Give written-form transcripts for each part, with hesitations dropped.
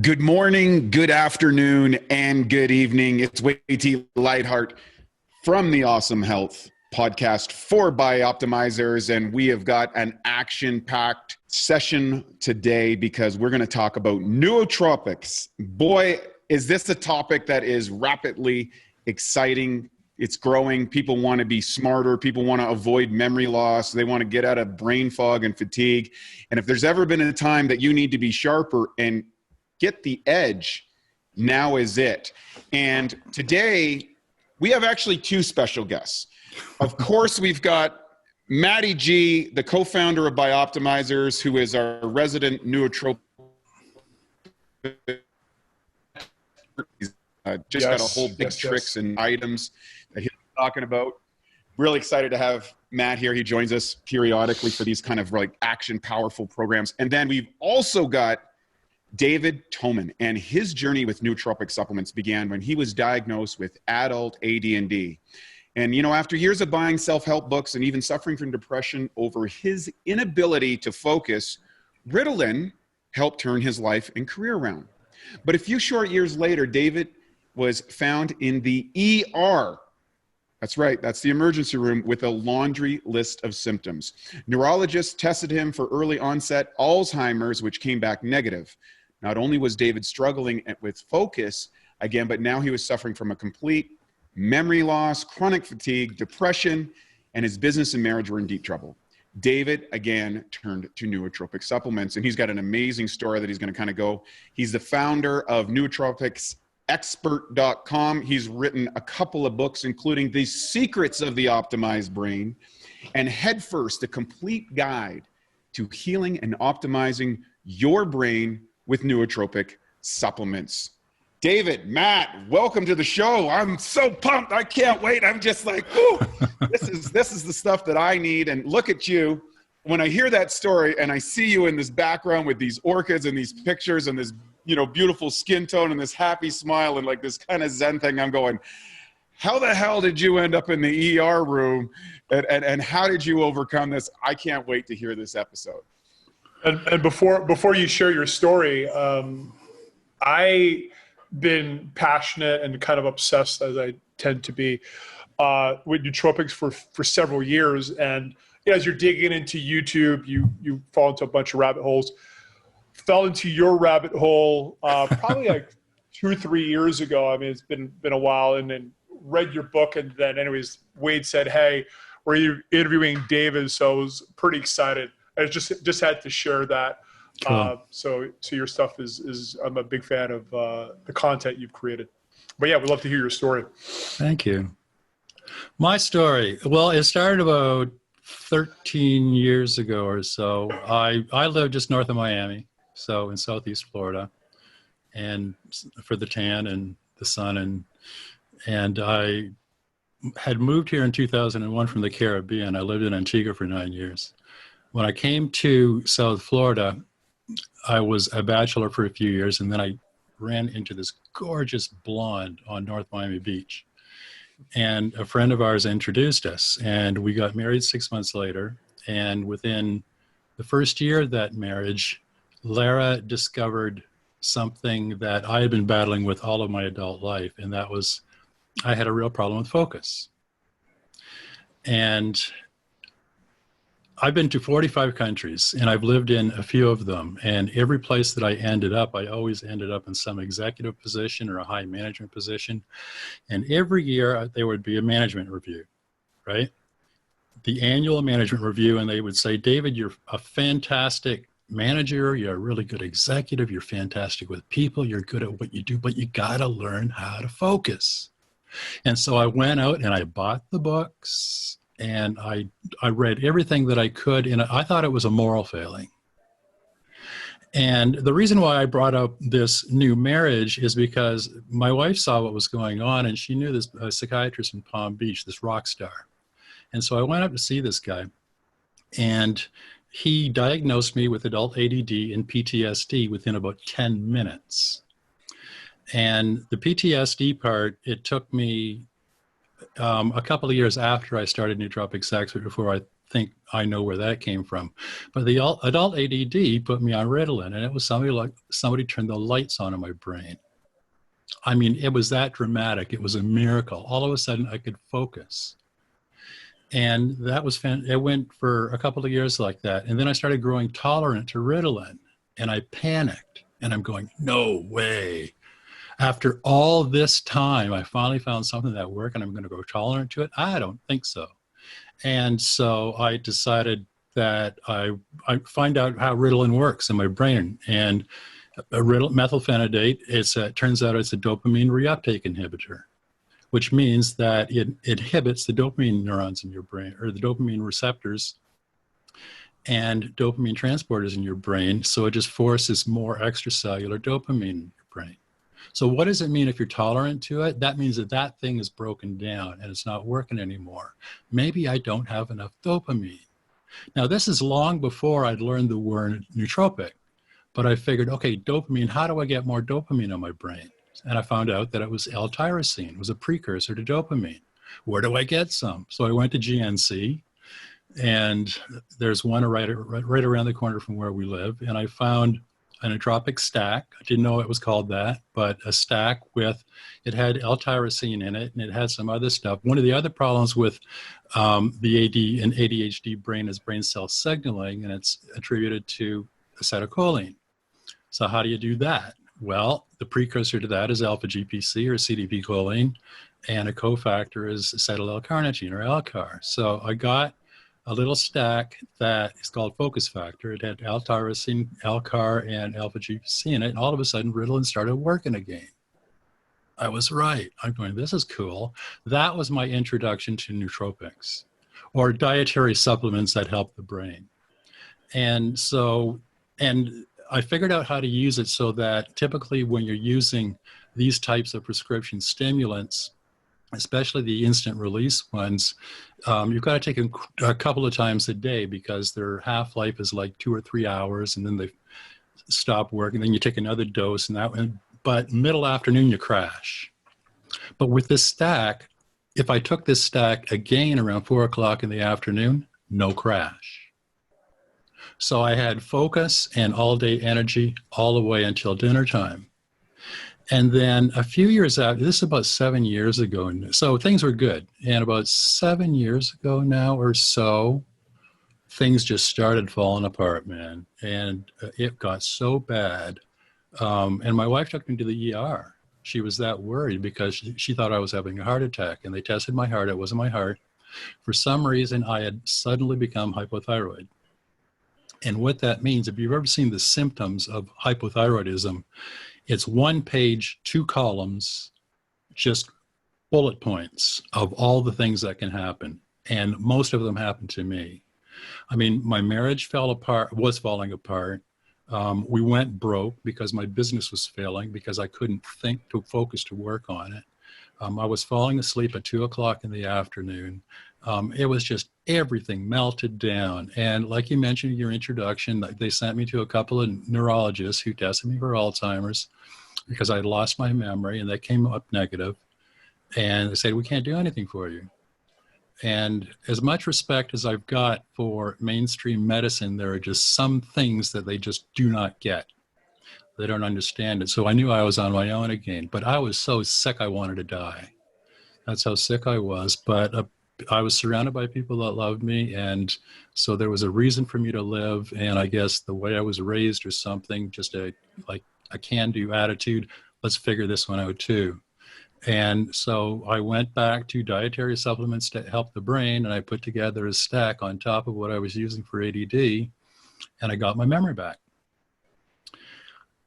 Good morning, good afternoon, and good evening. It's Waity Lightheart from the Awesome Health podcast for Bioptimizers, and we have got an action-packed session today because we're going to talk about nootropics. Boy, is this a topic that is rapidly exciting. It's growing. People want to be smarter. People want to avoid memory loss. They want to get out of brain fog and fatigue. And if there's ever been a time that you need to be sharper and get the edge, now is it. And today, we have actually two special guests. Of course, we've got Maddie G, the co-founder of Bioptimizers, who is our resident nootropic. Just got a whole big tricks and items that he's talking about. Really excited to have Matt here. He joins us periodically for these kind of like action powerful programs. And then we've also got David Tomen, and his journey with nootropic supplements began when he was diagnosed with adult AD&D. And, you know, after years of buying self-help books and even suffering from depression over his inability to focus, Ritalin helped turn his life and career around. But a few short years later, David was found in the ER. That's right, that's the emergency room, with a laundry list of symptoms. Neurologists tested him for early onset Alzheimer's, which came back negative. Not only was David struggling with focus again, but now he was suffering from a complete memory loss, chronic fatigue, depression, and his business and marriage were in deep trouble. David, again, turned to nootropic supplements, and he's got an amazing story that he's going to kind of go. He's the founder of Nootropics Expert.com. He's written a couple of books, including The Secrets of the Optimized Brain and Headfirst, a complete guide to healing and optimizing your brain with nootropic supplements. David, Matt, welcome to the show. I'm so pumped. I can't wait. I'm just like, ooh, this is the stuff that I need. And look at you. When I hear that story and I see you in this background with these orchids and these pictures and this, you know, beautiful skin tone and this happy smile and like this kind of Zen thing, I'm going, how the hell did you end up in the ER room? And how did you overcome this? I can't wait to hear this episode. And before you share your story, I've been passionate and kind of obsessed, as I tend to be, with nootropics for several years. And as you're digging into YouTube, you fall into a bunch of rabbit holes. Fell into your rabbit hole probably like 2 or 3 years ago. I mean, it's been a while, and then read your book. And then anyways, Wade said, hey, we're interviewing David. So I was pretty excited. I just had to share that. Cool. So your stuff is I'm a big fan of the content you've created. But yeah, we'd love to hear your story. Thank you. My story, well, it started about 13 years ago or so. I lived just north of Miami, so in Southeast Florida, and for the tan and the sun, and I had moved here in 2001 from the Caribbean. I lived in Antigua for 9 years. When I came to South Florida, I was a bachelor for a few years, and then I ran into this gorgeous blonde on North Miami Beach. And a friend of ours introduced us, and we got married 6 months later. And within the first year of that marriage, Lara discovered something that I had been battling with all of my adult life, and that was I had a real problem with focus. And I've been to 45 countries, and I've lived in a few of them. And every place that I ended up, I always ended up in some executive position or a high management position. And every year there would be a management review, right? The annual management review, and they would say, David, you're a fantastic manager. You're a really good executive. You're fantastic with people. You're good at what you do, but you got to learn how to focus. And so I went out and I bought the books. And I read everything that I could, and I thought it was a moral failing. And the reason why I brought up this new marriage is because my wife saw what was going on, and she knew this psychiatrist in Palm Beach, this rock star. And so I went up to see this guy, and he diagnosed me with adult ADD and PTSD within about 10 minutes. And the PTSD part, it took me a couple of years after I started Nootropics Expert before I think I know where that came from. But the adult ADD put me on Ritalin, and it was somebody turned the lights on in my brain. I mean, it was that dramatic. It was a miracle. All of a sudden, I could focus. And that was it went for a couple of years like that. And then I started growing tolerant to Ritalin, and I panicked. And I'm going, no way. After all this time, I finally found something that worked, and I'm going to go tolerant to it. I don't think so. And so I decided that I find out how Ritalin works in my brain. And methylphenidate, it turns out it's a dopamine reuptake inhibitor, which means that it inhibits the dopamine neurons in your brain, or the dopamine receptors and dopamine transporters in your brain. So it just forces more extracellular dopamine in your brain. So what does it mean if you're tolerant to it? That means that that thing is broken down and it's not working anymore. Maybe I don't have enough dopamine. Now, this is long before I'd learned the word nootropic, but I figured, okay, dopamine, how do I get more dopamine in my brain? And I found out that it was L-tyrosine. It was a precursor to dopamine. Where do I get some? So I went to GNC, and there's one right around the corner from where we live, and I found a Nootropic Stack. I didn't know it was called that, but a stack it had L-tyrosine in it, and it had some other stuff. One of the other problems with the AD and ADHD brain is brain cell signaling, and it's attributed to acetylcholine. So how do you do that? Well, the precursor to that is alpha-GPC or CDP-choline, and a cofactor is acetyl-L-carnitine or LCAR. So I got a little stack that is called Focus Factor. It had L-tyrosine, LCAR, and alpha-GPC in it, and all of a sudden Ritalin started working again. I was right. I'm going, this is cool. That was my introduction to nootropics, or dietary supplements that help the brain. And I figured out how to use it so that typically when you're using these types of prescription stimulants, especially the instant release ones, you've got to take a couple of times a day because their half-life is like 2 or 3 hours, and then they stop working. Then you take another dose, but middle afternoon you crash. But with this stack, if I took this stack again around 4 o'clock in the afternoon, no crash. So I had focus and all-day energy all the way until dinner time. And then a few years after, this is about 7 years ago, so things were good. And about 7 years ago now or so, things just started falling apart, man. And it got so bad. And my wife took me to the ER. She was that worried because she thought I was having a heart attack. And they tested my heart. It wasn't my heart. For some reason, I had suddenly become hypothyroid. And what that means, if you've ever seen the symptoms of hypothyroidism, it's 1 page, 2 columns, just bullet points of all the things that can happen. And most of them happened to me. I mean, my marriage was falling apart. We went broke because my business was failing because I couldn't think to focus to work on it. I was falling asleep at 2 o'clock in the afternoon. It was just everything melted down. And like you mentioned in your introduction, they sent me to a couple of neurologists who tested me for Alzheimer's because I had lost my memory, and that came up negative. And they said, we can't do anything for you. And as much respect as I've got for mainstream medicine, there are just some things that they just do not get. They don't understand it. So I knew I was on my own again, but I was so sick I wanted to die. That's how sick I was. But I was surrounded by people that loved me, and so there was a reason for me to live. And I guess the way I was raised or something, just a can-do attitude, let's figure this one out too. And so I went back to dietary supplements to help the brain, and I put together a stack on top of what I was using for ADD, and I got my memory back.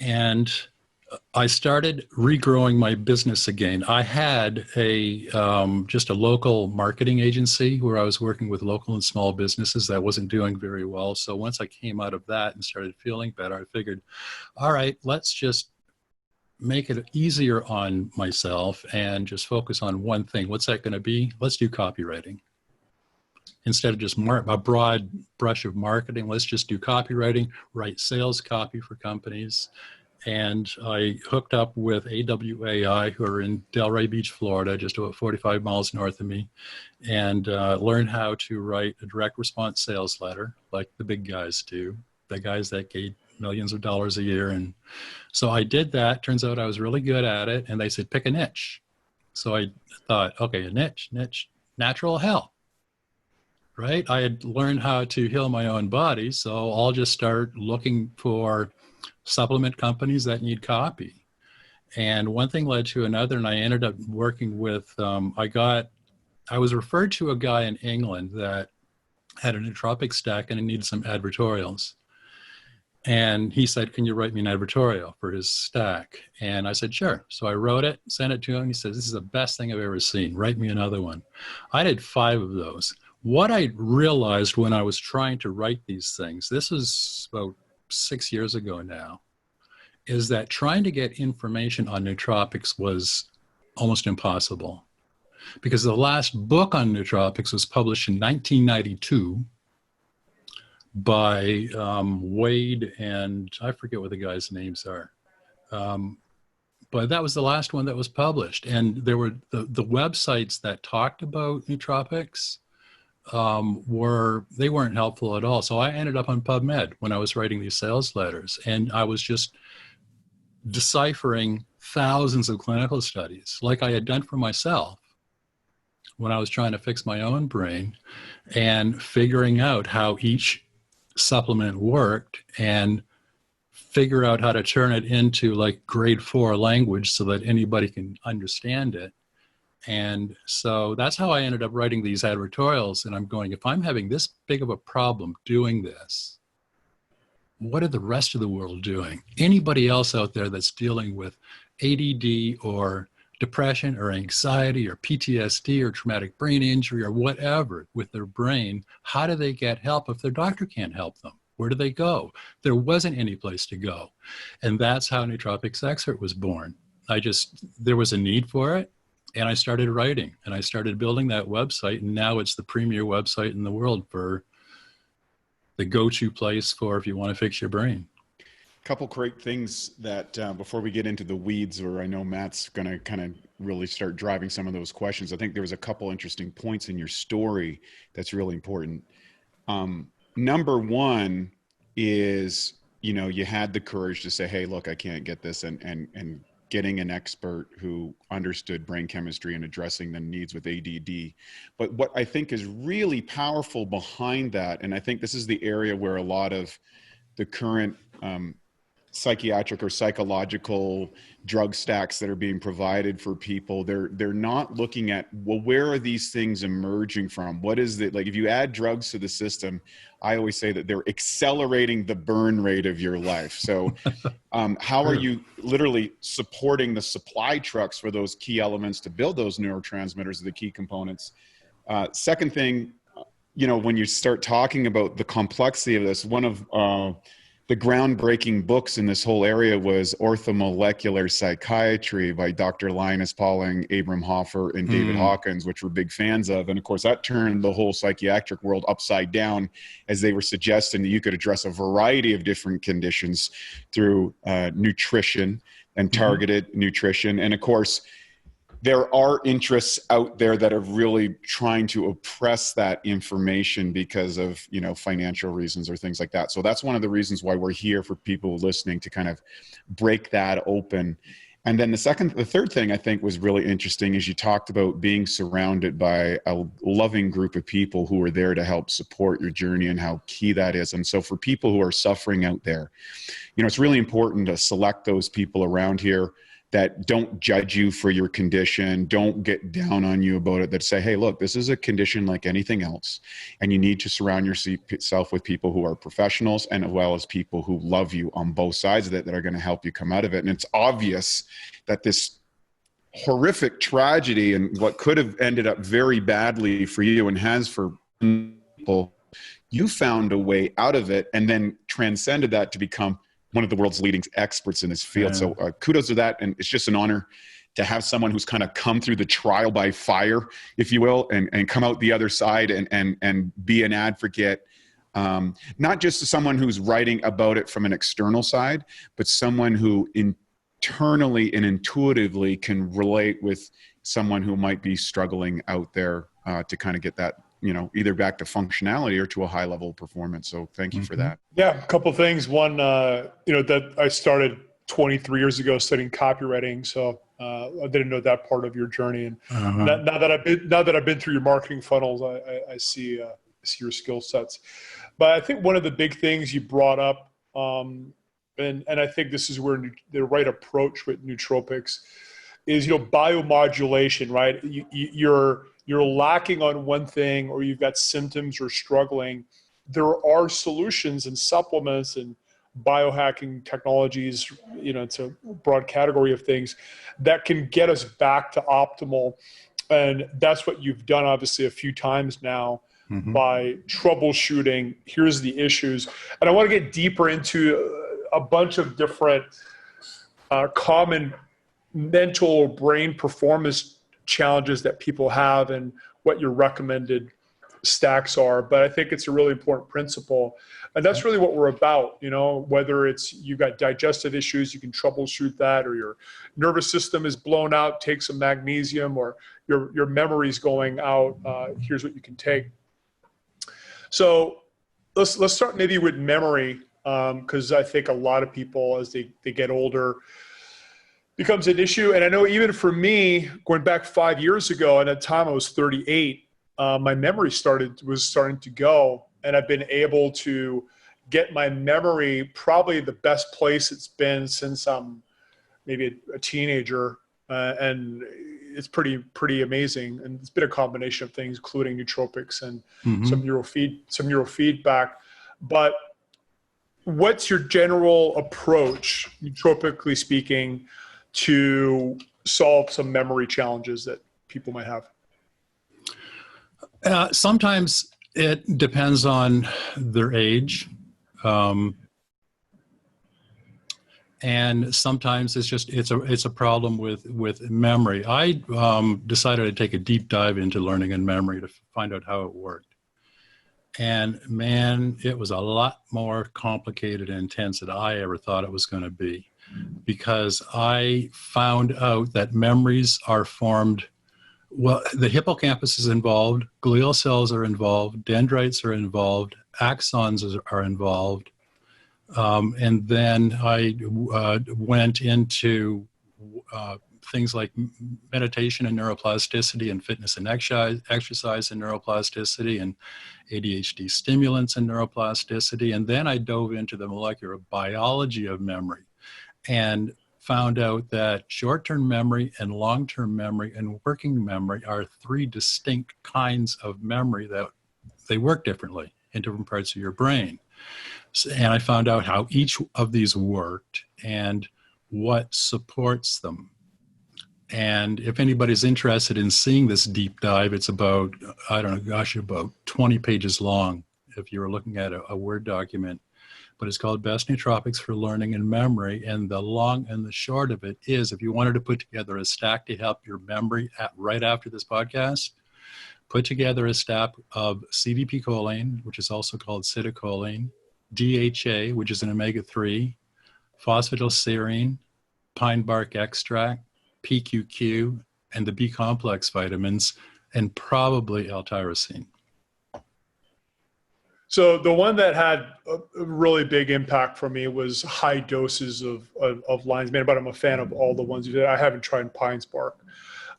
And I started regrowing my business again. I had just a local marketing agency where I was working with local and small businesses that wasn't doing very well. So once I came out of that and started feeling better, I figured, all right, let's just make it easier on myself and just focus on one thing. What's that going to be? Let's do copywriting. Instead of just a broad brush of marketing, let's just do copywriting, write sales copy for companies. And I hooked up with AWAI, who are in Delray Beach, Florida, just about 45 miles north of me, and learned how to write a direct response sales letter like the big guys do, the guys that get millions of dollars a year. And so I did that. Turns out I was really good at it. And they said, pick a niche. So I thought, okay, a niche, natural health, right? I had learned how to heal my own body. So I'll just start looking for supplement companies that need copy. And one thing led to another, and I ended up working with, I was referred to a guy in England that had a Nootropic Stack and it needed some advertorials. And he said, can you write me an advertorial for his stack? And I said, sure. So I wrote it, sent it to him. He said, this is the best thing I've ever seen. Write me another one. I did 5 of those. What I realized when I was trying to write these things, this was about 6 years ago now, is that trying to get information on nootropics was almost impossible. Because the last book on nootropics was published in 1992 by Wade and I forget what the guys' names are. But that was the last one that was published. And there were the websites that talked about nootropics they weren't helpful at all. So I ended up on PubMed when I was writing these sales letters, and I was just deciphering thousands of clinical studies like I had done for myself when I was trying to fix my own brain, and figuring out how each supplement worked and figure out how to turn it into like grade 4 language so that anybody can understand it. And so that's how I ended up writing these advertorials. And I'm going, if I'm having this big of a problem doing this, what are the rest of the world doing? Anybody else out there that's dealing with ADD or depression or anxiety or PTSD or traumatic brain injury or whatever with their brain, how do they get help if their doctor can't help them? Where do they go? There wasn't any place to go. And that's how Nootropics Expert was born. There was a need for it. And I started writing, and I started building that website, and now it's the premier website in the world for the go-to place for if you want to fix your brain. A couple great things that before we get into the weeds, where I know Matt's going to kind of really start driving some of those questions. I think there was a couple interesting points in your story that's really important. Number one is, you had the courage to say, hey, look, I can't get this, and getting an expert who understood brain chemistry and addressing the needs with ADD. But what I think is really powerful behind that, and I think this is the area where a lot of the current psychiatric or psychological drug stacks that are being provided for people, they're not looking at, well, where are these things emerging from? What is it? Like, if you add drugs to the system, I always say that they're accelerating the burn rate of your life. So how are you literally supporting the supply trucks for those key elements to build those neurotransmitters, the key components? Second thing, when you start talking about the complexity of this, one of the groundbreaking books in this whole area was Orthomolecular Psychiatry by Dr. Linus Pauling, Abram Hoffer, and David Hawkins, which we're big fans of. And of course, that turned the whole psychiatric world upside down, as they were suggesting that you could address a variety of different conditions through nutrition and targeted nutrition. And of course, there are interests out there that are really trying to oppress that information because of, financial reasons or things like that. So that's one of the reasons why we're here for people listening, to kind of break that open. And then the third thing I think was really interesting is you talked about being surrounded by a loving group of people who are there to help support your journey and how key that is. And so for people who are suffering out there, it's really important to select those people around here that don't judge you for your condition, don't get down on you about it, that say, hey, look, this is a condition like anything else, and you need to surround yourself with people who are professionals, and as well as people who love you on both sides of it, that are going to help you come out of it. And it's obvious that this horrific tragedy, and what could have ended up very badly for you and has for people, you found a way out of it and then transcended that to become one of the world's leading experts in this field. So kudos to that. And it's just an honor to have someone who's kind of come through the trial by fire, if you will, and come out the other side and be an advocate Not just someone who's writing about it from an external side, but someone who internally and intuitively can relate with someone who might be struggling out there to kind of get that, you know, either back to functionality or to a high level of performance. So thank you for that. Yeah, a couple of things. One, you know, that I started 23 years ago studying copywriting, so I didn't know that part of your journey. And now that I've been through your marketing funnels, I see your skill sets. But I think one of the big things you brought up, and I think this is where the right approach with nootropics is, you know, biomodulation, right? You're lacking on one thing, or you've got symptoms or struggling. There are solutions and supplements and biohacking technologies, you know, it's a broad category of things that can get us back to optimal. And that's what you've done, obviously, a few times now by troubleshooting. Here's the issues. And I want to get deeper into a bunch of different common mental or brain performance challenges that people have and what your recommended stacks are. But I think it's a really important principle. And that's really what we're about, you know, whether it's you've got digestive issues, you can troubleshoot that, or your nervous system is blown out, take some magnesium, or your memory's going out, here's what you can take. So let's start maybe with memory, because I think a lot of people, as they get older, becomes an issue. And I know even for me, going back 5 years ago, and at the time I was 38, my memory was starting to go, and I've been able to get my memory probably the best place it's been since I'm maybe a teenager, and it's pretty amazing. And it's been a combination of things, including nootropics and some neurofeedback. But what's your general approach, nootropically speaking, to solve some memory challenges that people might have? Sometimes it depends on their age. And sometimes it's a problem with memory. I decided to take a deep dive into learning and memory to find out how it worked. And man, it was a lot more complicated and intense than I ever thought it was going to be, because I found out that memories are formed. Well, the hippocampus is involved, glial cells are involved, dendrites are involved, axons are involved. And then I went into things like meditation and neuroplasticity, and fitness and exercise and neuroplasticity, and ADHD stimulants and neuroplasticity. And then I dove into the molecular biology of memory and found out that short-term memory and long-term memory and working memory are three distinct kinds of memory that they work differently in different parts of your brain. And I found out how each of these worked and what supports them. And if anybody's interested in seeing this deep dive, it's about, I don't know, gosh, about 20 pages long if you were looking at a Word document. But it's called Best Nootropics for Learning and Memory. And the long and the short of it is, if you wanted to put together a stack to help your memory right after this podcast, put together a stack of CDP choline, which is also called citicoline, DHA, which is an omega-3, phosphatidylserine, pine bark extract, PQQ, and the B-complex vitamins, and probably L-tyrosine. So the one that had a really big impact for me was high doses of lion's mane, but I'm a fan of all the ones you did. I haven't tried Pine Bark,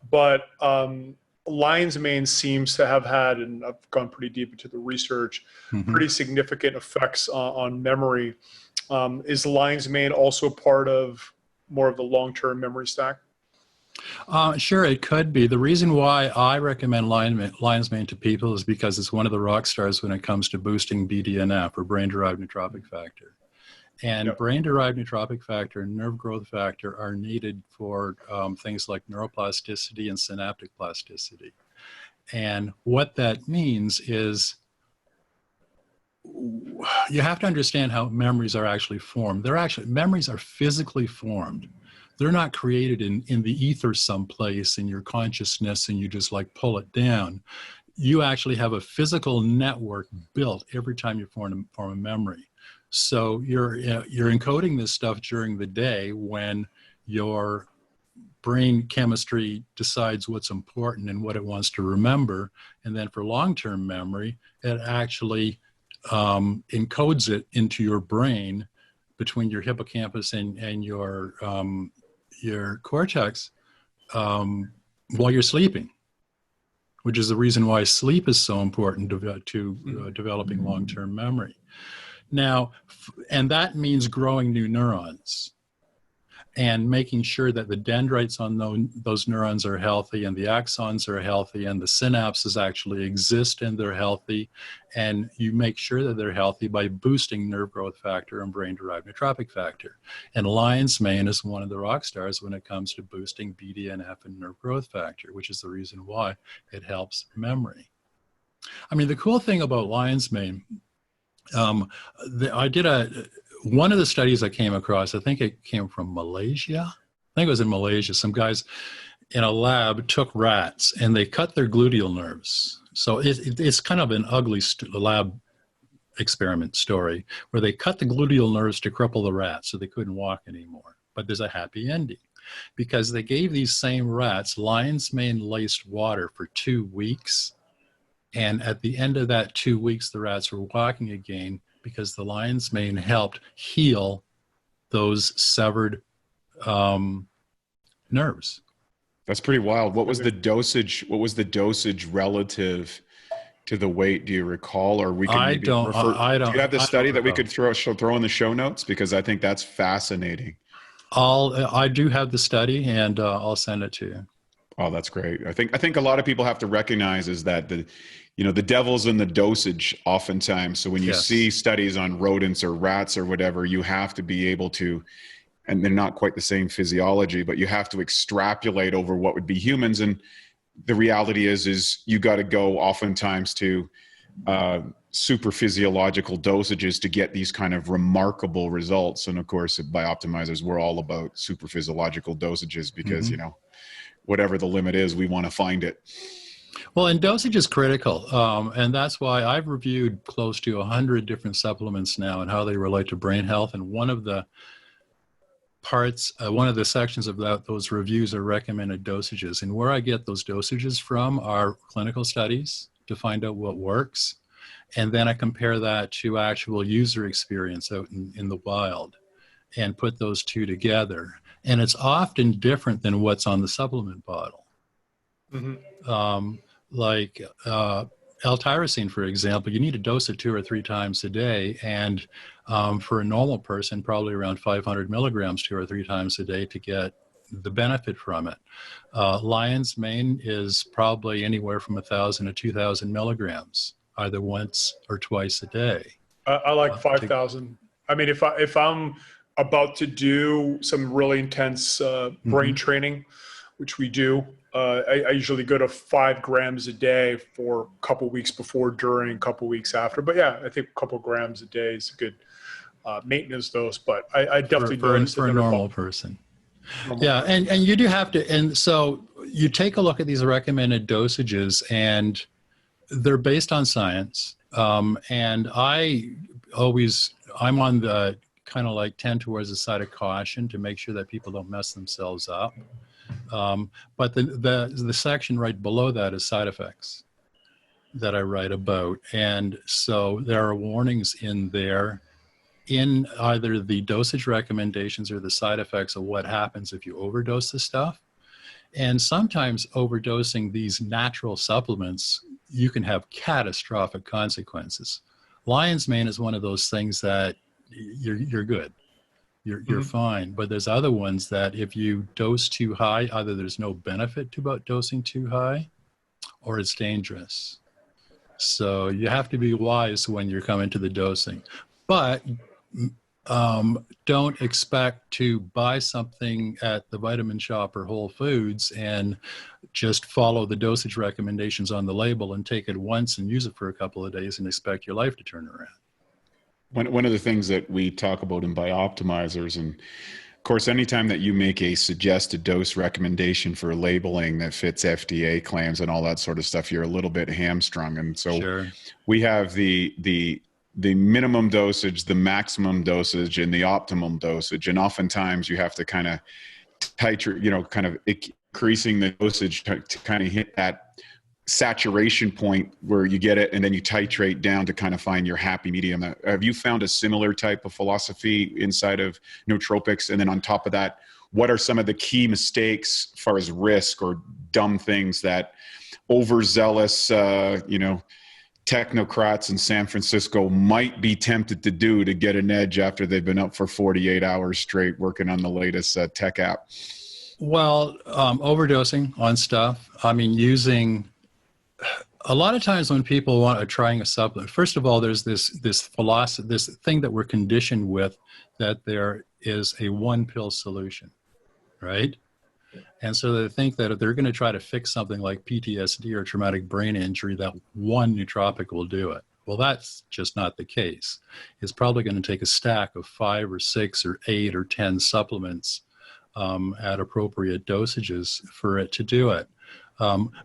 but lion's mane seems to have had, and I've gone pretty deep into the research, pretty significant effects on memory. Is lion's mane also part of more of the long-term memory stack? Sure, it could be. The reason why I recommend lion's mane to people is because it's one of the rock stars when it comes to boosting BDNF, or brain-derived nootropic factor. And brain-derived nootropic factor and nerve growth factor are needed for things like neuroplasticity and synaptic plasticity. And what that means is you have to understand how memories are actually formed. Memories are physically formed. They're not created in the ether someplace in your consciousness and you just like pull it down. you actually have a physical network built every time you form a memory. So you're encoding this stuff during the day when your brain chemistry decides what's important and what it wants to remember. And then for long-term memory, it actually encodes it into your brain between your hippocampus and your cortex while you're sleeping, which is the reason why sleep is so important to developing long-term memory. Now, and that means growing new neurons and making sure that the dendrites on those neurons are healthy and the axons are healthy and the synapses actually exist and they're healthy. And you make sure that they're healthy by boosting nerve growth factor and brain-derived nootropic factor. And lion's mane is one of the rock stars when it comes to boosting BDNF and nerve growth factor, which is the reason why it helps memory. I mean, the cool thing about lion's mane, I did one of the studies I came across, I think it came from Malaysia. I think it was in Malaysia. Some guys in a lab took rats and they cut their gluteal nerves. So it's kind of an ugly lab experiment story where they cut the gluteal nerves to cripple the rats so they couldn't walk anymore. But there's a happy ending because they gave these same rats lion's mane laced water for 2 weeks. And at the end of that 2 weeks, the rats were walking again because the lion's mane helped heal those severed nerves. That's pretty wild. What was the dosage? What was the dosage relative to the weight? Do you recall, or we can maybe refer? Do you have the study that we could throw in the show notes? Because I think that's fascinating. I do have the study, and I'll send it to you. Oh, that's great. I think a lot of people have to recognize is that the devil's in the dosage oftentimes. So when you see studies on rodents or rats or whatever, you have to be able to, and they're not quite the same physiology, but you have to extrapolate over what would be humans. And the reality is you got to go oftentimes to super physiological dosages to get these kind of remarkable results. And of course, at Bioptimizers, we're all about super physiological dosages because, whatever the limit is, we want to find it. Well, and dosage is critical. And that's why I've reviewed close to 100 different supplements now and how they relate to brain health. And one of the parts, one of the sections of those reviews are recommended dosages. And where I get those dosages from are clinical studies to find out what works. And then I compare that to actual user experience out in the wild and put those two together. And it's often different than what's on the supplement bottle. Like L-tyrosine, for example, you need to dose it 2 or 3 times a day. And for a normal person, probably around 500 milligrams 2 or 3 times a day to get the benefit from it. Lion's mane is probably anywhere from 1,000 to 2,000 milligrams, either once or twice a day. I like 5,000. I mean, if I'm about to do some really intense brain training, which we do, I usually go to 5 grams a day for a couple weeks before, during, a couple weeks after. But yeah, I think a couple grams a day is a good maintenance dose. But I definitely for a normal person. Yeah, and you do have to, and so you take a look at these recommended dosages, and they're based on science. And I'm on the kind of like tend towards the side of caution to make sure that people don't mess themselves up. But the section right below that is side effects that I write about. And so there are warnings in there in either the dosage recommendations or the side effects of what happens if you overdose the stuff. And sometimes overdosing these natural supplements, you can have catastrophic consequences. Lion's mane is one of those things that you're good. You're fine. But there's other ones that if you dose too high, either there's no benefit to about dosing too high or it's dangerous. So you have to be wise when you're coming to the dosing. But don't expect to buy something at the Vitamin Shop or Whole Foods and just follow the dosage recommendations on the label and take it once and use it for a couple of days and expect your life to turn around. One of the things that we talk about in Bioptimizers, and Of course, anytime that you make a suggested dose recommendation for labeling that fits FDA claims and all that sort of stuff, you're a little bit hamstrung. And so Sure. we have the minimum dosage, the maximum dosage, and the optimum dosage. And oftentimes you have to kind of titrate, kind of increasing the dosage to kind of hit that saturation point where you get it, and then you titrate down to kind of find your happy medium. Have you found a similar type of philosophy inside of nootropics? And then on top of that, what are some of the key mistakes as far as risk or dumb things that overzealous, technocrats in San Francisco might be tempted to do to get an edge after they've been up for 48 hours straight working on the latest tech app? Well, overdosing on stuff. I mean, using a lot of times when people are trying a supplement, first of all, there's this philosophy, this thing that we're conditioned with, that there is a one pill solution, right? And so they think that if they're going to try to fix something like PTSD or traumatic brain injury, that one nootropic will do it. Well, that's just not the case. It's probably going to take a stack of 5 or 6 or 8 or 10 supplements at appropriate dosages for it to do it.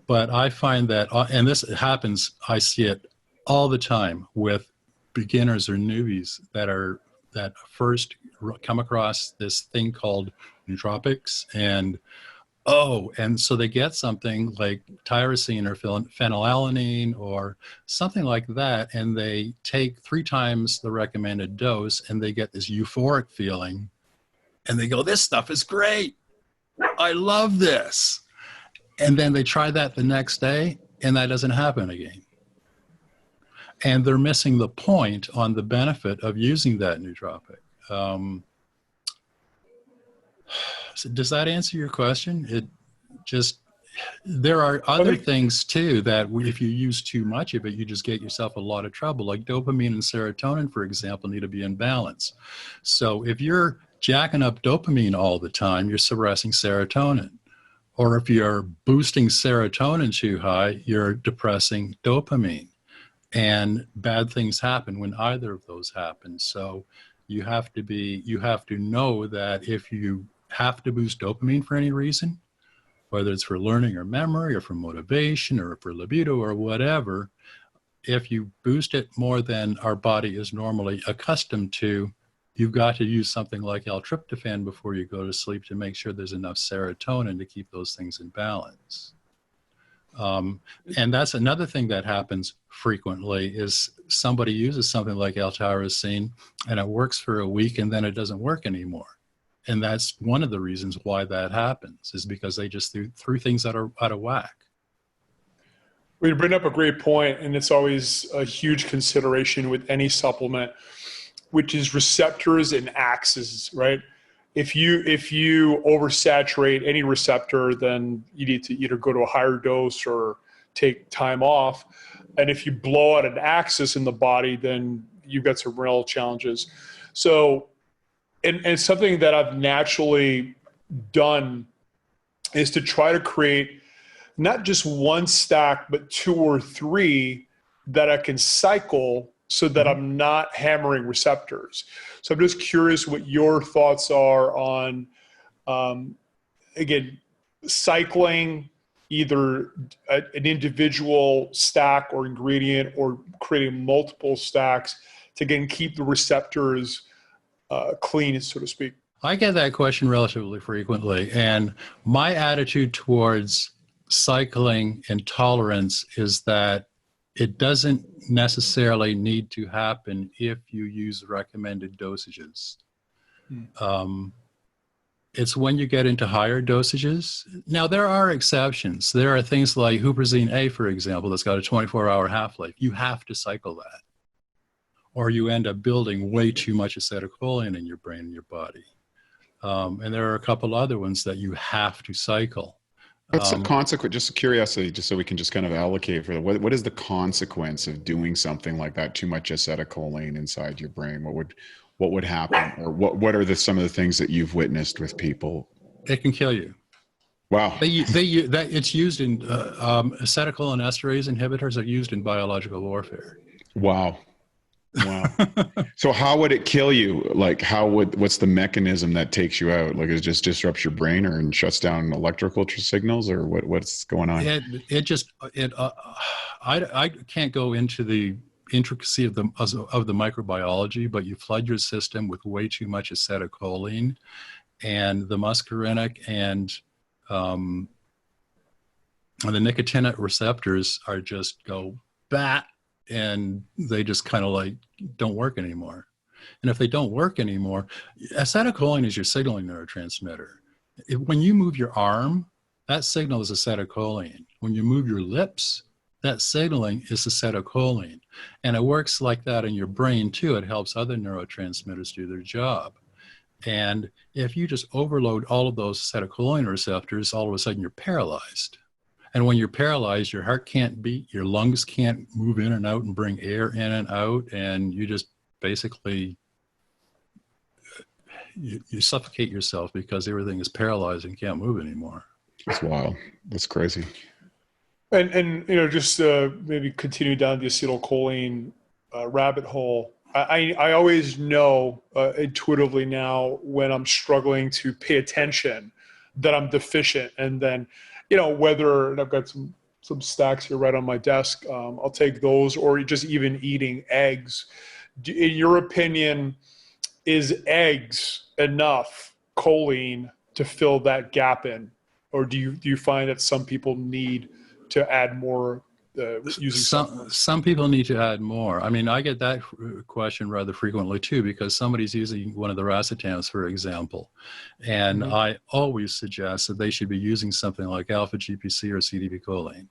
But I find that, and this happens, I see it all the time with beginners or newbies that first come across this thing called nootropics, and so they get something like tyrosine or phenylalanine or something like that, and they take 3 times the recommended dose, and they get this euphoric feeling, and they go, "This stuff is great. I love this." And then they try that the next day, and that doesn't happen again. And they're missing the point on the benefit of using that nootropic. So does that answer your question? There are other things too that if you use too much of it, you just get yourself a lot of trouble. Like dopamine and serotonin, for example, need to be in balance. So if you're jacking up dopamine all the time, you're suppressing serotonin. Or if you're boosting serotonin too high, you're depressing dopamine. And bad things happen when either of those happen. So you have to know that if you have to boost dopamine for any reason, whether it's for learning or memory or for motivation or for libido or whatever, if you boost it more than our body is normally accustomed to, you've got to use something like L-tryptophan before you go to sleep to make sure there's enough serotonin to keep those things in balance. And that's another thing that happens frequently is somebody uses something like L-tyrosine and it works for a week and then it doesn't work anymore. And that's one of the reasons why that happens, is because they just threw things out of whack. Well, you bring up a great point, and it's always a huge consideration with any supplement, which is receptors and axes, right? If you oversaturate any receptor, then you need to either go to a higher dose or take time off. And if you blow out an axis in the body, then you've got some real challenges. So, and something that I've naturally done is to try to create not just one stack, but 2 or 3 that I can cycle so that I'm not hammering receptors. So I'm just curious what your thoughts are on, again, cycling either an individual stack or ingredient, or creating multiple stacks to, again, keep the receptors clean, so to speak. I get that question relatively frequently. And my attitude towards cycling and tolerance is that it doesn't necessarily need to happen if you use recommended dosages. It's when you get into higher dosages. Now, there are exceptions. There are things like huperzine A, for example, that's got a 24-hour half-life. You have to cycle that, or you end up building way too much acetylcholine in your brain and your body. And there are a couple other ones that you have to cycle. What's the consequence? Just curiosity, just so we can just kind of allocate for that. What is the consequence of doing something like that? Too much acetylcholine inside your brain. What would happen, or what are some of the things that you've witnessed with people? It can kill you. Wow. It's used in acetylcholinesterase inhibitors are used in biological warfare. Wow. Wow. So how would it kill you? Like what's the mechanism that takes you out? Like it just disrupts your brain and shuts down electrical signals, or what's going on? I can't go into the intricacy of the microbiology, but you flood your system with way too much acetylcholine, and the muscarinic and the nicotinic receptors are just go bat, and they just kind of like don't work anymore. And if they don't work anymore, acetylcholine is your signaling neurotransmitter. When you move your arm, that signal is acetylcholine. When you move your lips, that signaling is acetylcholine. And it works like that in your brain too. It helps other neurotransmitters do their job. And if you just overload all of those acetylcholine receptors, all of a sudden you're paralyzed. And when you're paralyzed, your heart can't beat, your lungs can't move in and out and bring air in and out, and you just basically, you suffocate yourself because everything is paralyzed and can't move anymore. That's wild. That's crazy. And just maybe continue down the acetylcholine rabbit hole. I always know intuitively now when I'm struggling to pay attention that I'm deficient, and then whether, and I've got some stacks here right on my desk, I'll take those, or just even eating eggs. In your opinion, is eggs enough choline to fill that gap in? Or do you find that some people need to add more using some people need to add more? I mean, I get that question rather frequently too, because somebody's using one of the racetams, for example, and I always suggest that they should be using something like alpha GPC or CDP choline.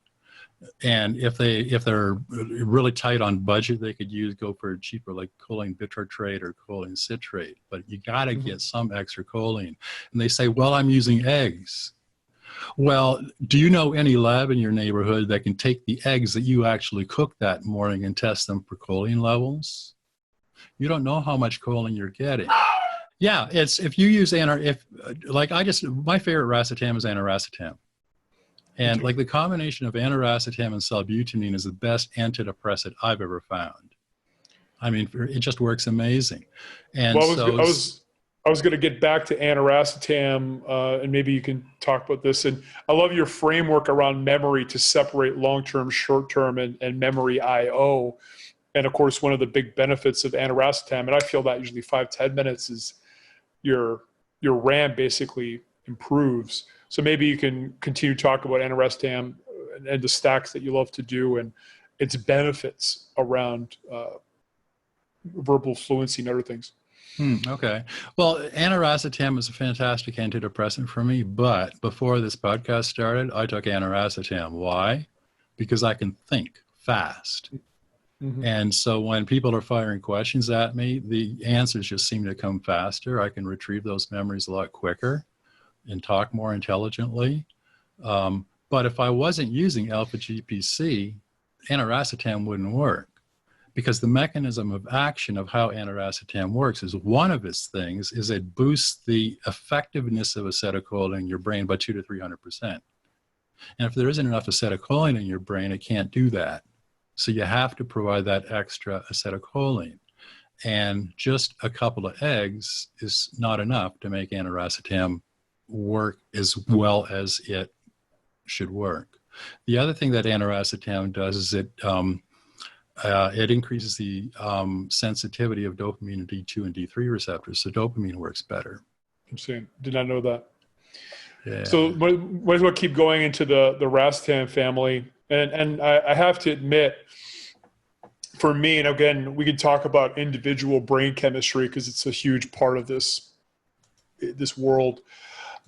And if they're really tight on budget, they could go for cheaper like choline bitartrate or choline citrate. But you got to get some extra choline. And they say, well, I'm using eggs. Well, do you know any lab in your neighborhood that can take the eggs that you actually cooked that morning and test them for choline levels? You don't know how much choline you're getting. Yeah, it's if you use my favorite racetam is aniracetam. And like the combination of aniracetam and salbutamine is the best antidepressant I've ever found. I mean, it just works amazing. And I was going to get back to aniracetam, and maybe you can talk about this. And I love your framework around memory to separate long-term, short-term, and memory I/O. And of course, one of the big benefits of aniracetam, and I feel that usually 5-10 minutes is your RAM basically improves. So maybe you can continue to talk about aniracetam and the stacks that you love to do and its benefits around verbal fluency and other things. Okay. Well, aniracetam is a fantastic antidepressant for me, but before this podcast started, I took aniracetam. Why? Because I can think fast. And so when people are firing questions at me, the answers just seem to come faster. I can retrieve those memories a lot quicker and talk more intelligently. But if I wasn't using alpha GPC, aniracetam wouldn't work. Because the mechanism of action of how aniracetam works is one of its things is it boosts the effectiveness of acetylcholine in your brain by 200 to 300%. And if there isn't enough acetylcholine in your brain, it can't do that. So you have to provide that extra acetylcholine. And just a couple of eggs is not enough to make aniracetam work as well as it should work. The other thing that aniracetam does is it increases the sensitivity of dopamine and D2 and D3 receptors, so dopamine works better. Interesting. Did not know that. Yeah. So might as well keep going into the racetam family. And I have to admit, for me, and again, we could talk about individual brain chemistry because it's a huge part of this world.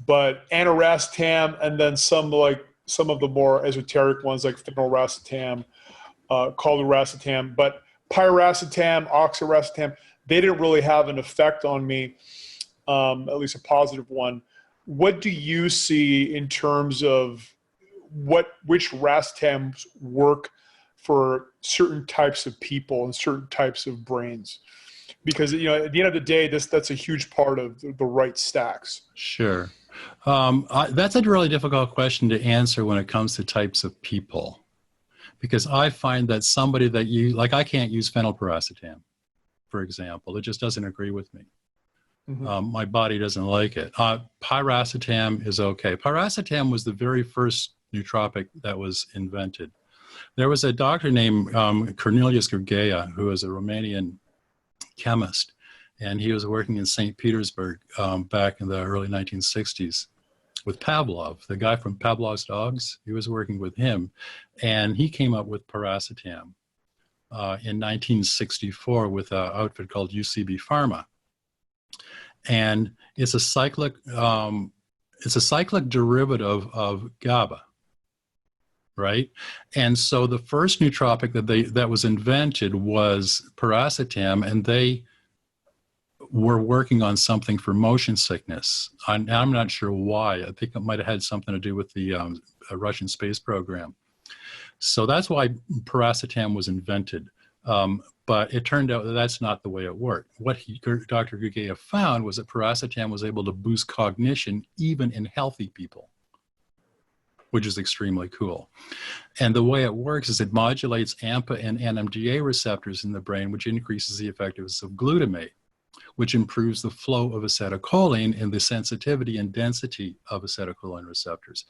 But aniracetam, and then some of the more esoteric ones like phenylracetam, chloracetam, but pyracetam, oxiracetam, they didn't really have an effect on me, at least a positive one. What do you see in terms of which racetams work for certain types of people and certain types of brains? Because at the end of the day, that's a huge part of the right stacks. Sure. That's a really difficult question to answer when it comes to types of people. Because I find that somebody that I can't use phenylpiracetam. for example. It just doesn't agree with me. Mm-hmm. My body doesn't like it. Piracetam is okay. Piracetam was the very first nootropic that was invented. There was a doctor named Cornelius Gurgea, who was a Romanian chemist, and he was working in St. Petersburg back in the early 1960s with Pavlov, the guy from Pavlov's Dogs. He was working with him, and he came up with piracetam in 1964 with an outfit called UCB Pharma. And it's a cyclic derivative of GABA, right? And so the first nootropic that was invented was piracetam, and they were working on something for motion sickness. I'm not sure why. I think it might have had something to do with the Russian space program. So that's why piracetam was invented. But it turned out that that's not the way it worked. What Dr. Gurgea found was that piracetam was able to boost cognition even in healthy people, which is extremely cool. And the way it works is it modulates AMPA and NMDA receptors in the brain, which increases the effectiveness of glutamate, which improves the flow of acetylcholine and the sensitivity and density of acetylcholine receptors.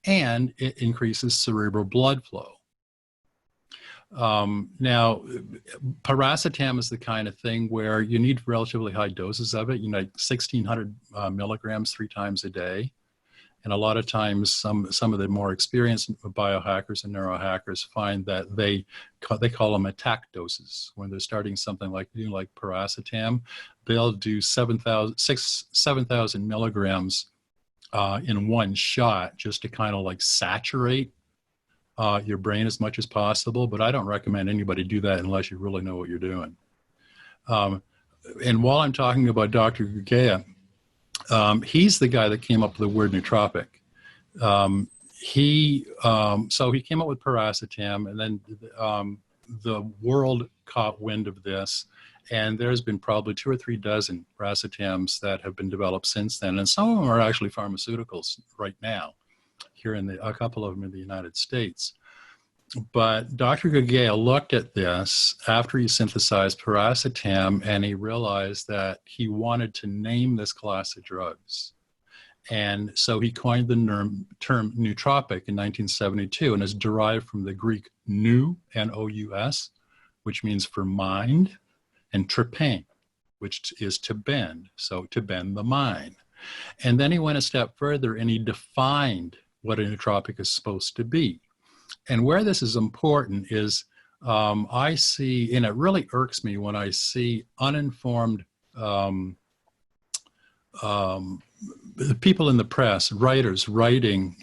And it increases cerebral blood flow. Now, piracetam is the kind of thing where you need relatively high doses of it, 1,600 milligrams 3 times a day. And a lot of times, some of the more experienced biohackers and neurohackers find that they call them attack doses. When they're starting something like piracetam, they'll do 7,000 milligrams in one shot just to kind of like saturate your brain as much as possible. But I don't recommend anybody do that unless you really know what you're doing. And while I'm talking about Dr. Gurgea, he's the guy that came up with the word nootropic. So he came up with piracetam, and then the world caught wind of this, and there's been probably 2 or 3 dozen piracetams that have been developed since then, and some of them are actually pharmaceuticals right now. Here a couple of them in the United States. But Dr. Gurgea looked at this after he synthesized piracetam, and he realized that he wanted to name this class of drugs. And so he coined the term nootropic in 1972, and is derived from the Greek nous, N-O-U-S, which means for mind, and trypain, which is to bend, so to bend the mind. And then he went a step further, and he defined what a nootropic is supposed to be. And where this is important is I see, and it really irks me when I see uninformed people in the press,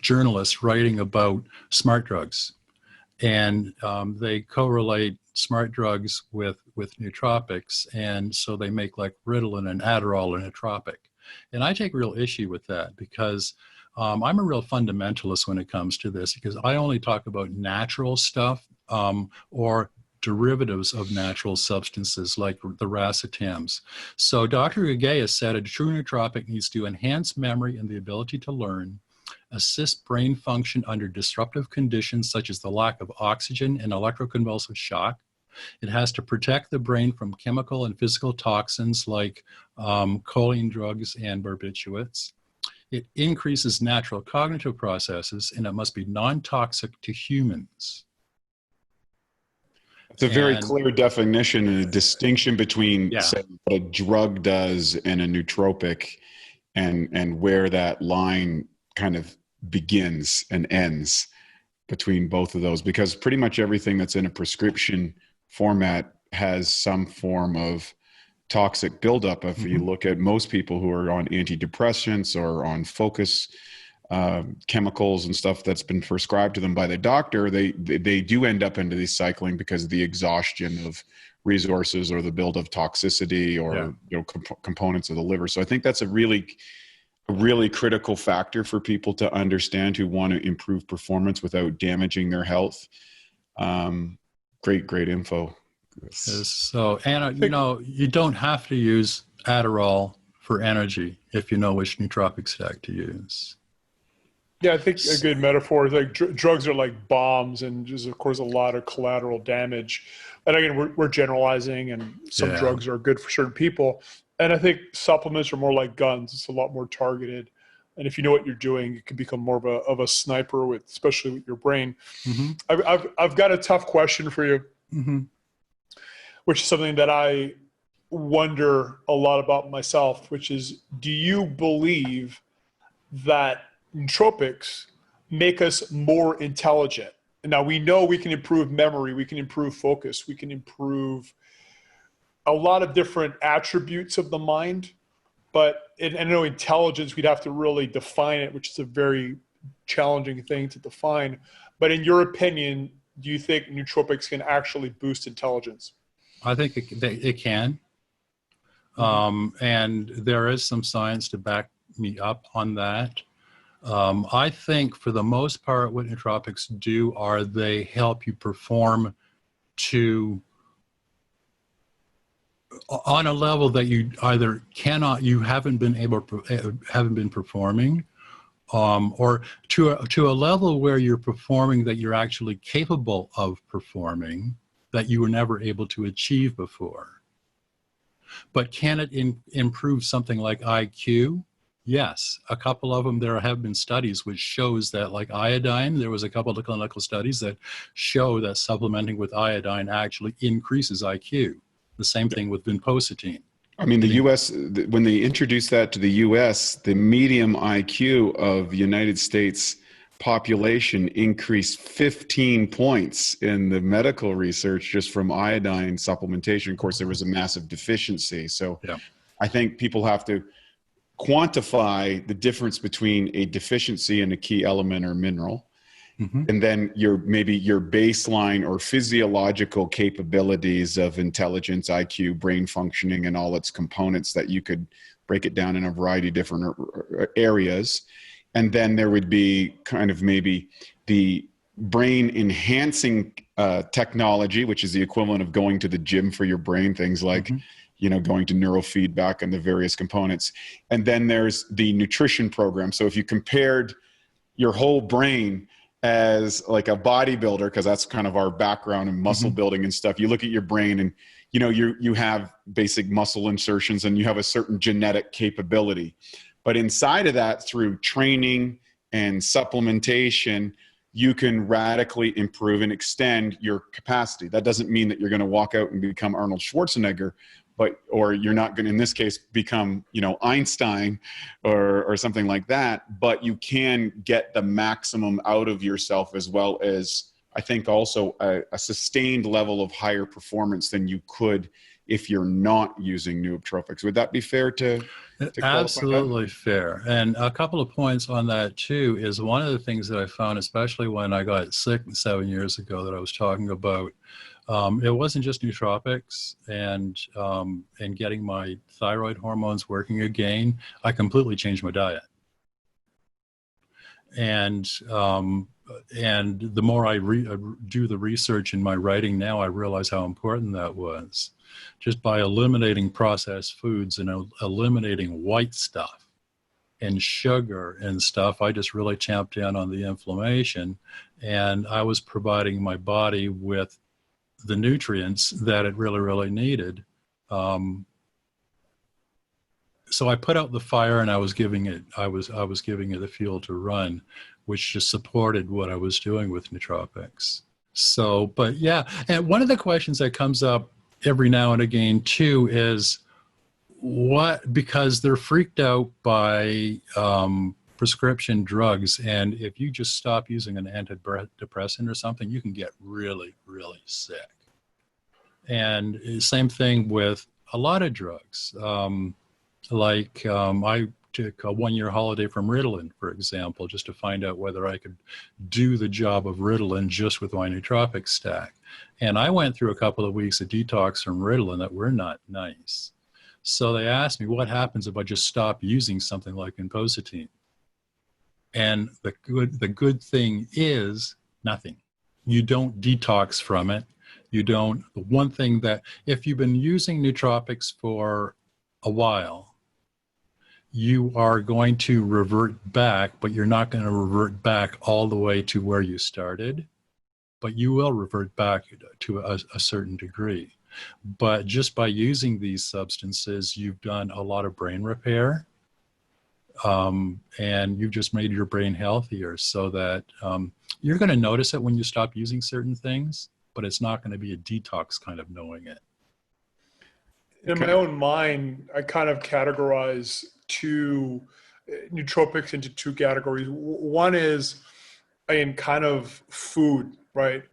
journalists writing about smart drugs. And they correlate smart drugs with nootropics. And so they make like Ritalin and Adderall a nootropic. And I take real issue with that because I'm a real fundamentalist when it comes to this, because I only talk about natural stuff or derivatives of natural substances like the racetams. So Dr. Gurgea said a true nootropic needs to enhance memory and the ability to learn, assist brain function under disruptive conditions such as the lack of oxygen and electroconvulsive shock. It has to protect the brain from chemical and physical toxins like choline drugs and barbiturates. It increases natural cognitive processes, and it must be non-toxic to humans. It's a very clear definition and a distinction between say, what a drug does and a nootropic, and where that line kind of begins and ends between both of those, because pretty much everything that's in a prescription format has some form of toxic buildup. If you look at most people who are on antidepressants or on focus chemicals and stuff that's been prescribed to them by the doctor, they do end up into these cycling because of the exhaustion of resources or the build of toxicity or components of the liver. So I think that's a really critical factor for people to understand who want to improve performance without damaging their health. Great info. So, Anna, you don't have to use Adderall for energy if you know which nootropic stack to use. Yeah, I think a good metaphor is like drugs are like bombs, and there's of course a lot of collateral damage. And again, we're generalizing, and some drugs are good for certain people. And I think supplements are more like guns. It's a lot more targeted. And if you know what you're doing, you can become more of a sniper with, especially with your brain. I've got a tough question for you, which is something that I wonder a lot about myself, which is, do you believe that nootropics make us more intelligent? And now we know we can improve memory, we can improve focus, we can improve a lot of different attributes of the mind. But I know intelligence, we'd have to really define it, which is a very challenging thing to define. But in your opinion, do you think nootropics can actually boost intelligence? I think it can. And there is some science to back me up on that. I think for the most part, what nootropics do are they help you perform on a level that you either haven't been performing, or to a level where you're performing that you're actually capable of performing that you were never able to achieve before. But can it improve something like IQ? Yes, a couple of them. There have been studies which shows that, like iodine, there was a couple of clinical studies that show that supplementing with iodine actually increases IQ. The same thing with vinpocetine. I mean, the U.S., when they introduced that to the U.S., the medium IQ of the United States population increased 15 points in the medical research just from iodine supplementation. Of course, there was a massive deficiency. So I think people have to quantify the difference between a deficiency in a key element or mineral, and then your baseline or physiological capabilities of intelligence, IQ, brain functioning, and all its components that you could break it down in a variety of different areas. And then there would be kind of maybe the brain enhancing technology, which is the equivalent of going to the gym for your brain, things like going to neurofeedback and the various components. And then there's the nutrition program. So if you compared your whole brain as like a bodybuilder, because that's kind of our background in muscle building and stuff, you look at your brain and you have basic muscle insertions and you have a certain genetic capability. But inside of that, through training and supplementation, you can radically improve and extend your capacity. That doesn't mean that you're going to walk out and become Arnold Schwarzenegger, or you're not going to, in this case, become, Einstein or something like that. But you can get the maximum out of yourself, as well as, I think, also a sustained level of higher performance than you could if you're not using nootropics. Would that be fair to Absolutely fair. And a couple of points on that too is one of the things that I found, especially when I got sick 7 years ago that I was talking about, it wasn't just nootropics and getting my thyroid hormones working again. I completely changed my diet. And the more I do the research in my writing now, I realize how important that was. Just by eliminating processed foods and eliminating white stuff and sugar and stuff, I just really tamped down on the inflammation, and I was providing my body with the nutrients that it really, really needed. So I put out the fire, and I was giving it the fuel to run, which just supported what I was doing with nootropics. So, but yeah, and one of the questions that comes up every now and again too is because they're freaked out by prescription drugs, and if you just stop using an antidepressant or something, you can get really, really sick. And same thing with a lot of drugs. I took a 1-year holiday from Ritalin, for example, just to find out whether I could do the job of Ritalin just with my Nootropic Stack. And I went through a couple of weeks of detox from Ritalin that were not nice. So they asked me, what happens if I just stop using something like vinpocetine? And the good thing is nothing. You don't detox from it. The one thing that, if you've been using nootropics for a while, you are going to revert back, but you're not going to revert back all the way to where you started, but you will revert back to a certain degree. But just by using these substances, you've done a lot of brain repair, and you've just made your brain healthier, so that you're going to notice it when you stop using certain things, but it's not going to be a detox kind of knowing it. In my own mind, I kind of categorize nootropics into two categories. One is, kind of food, right?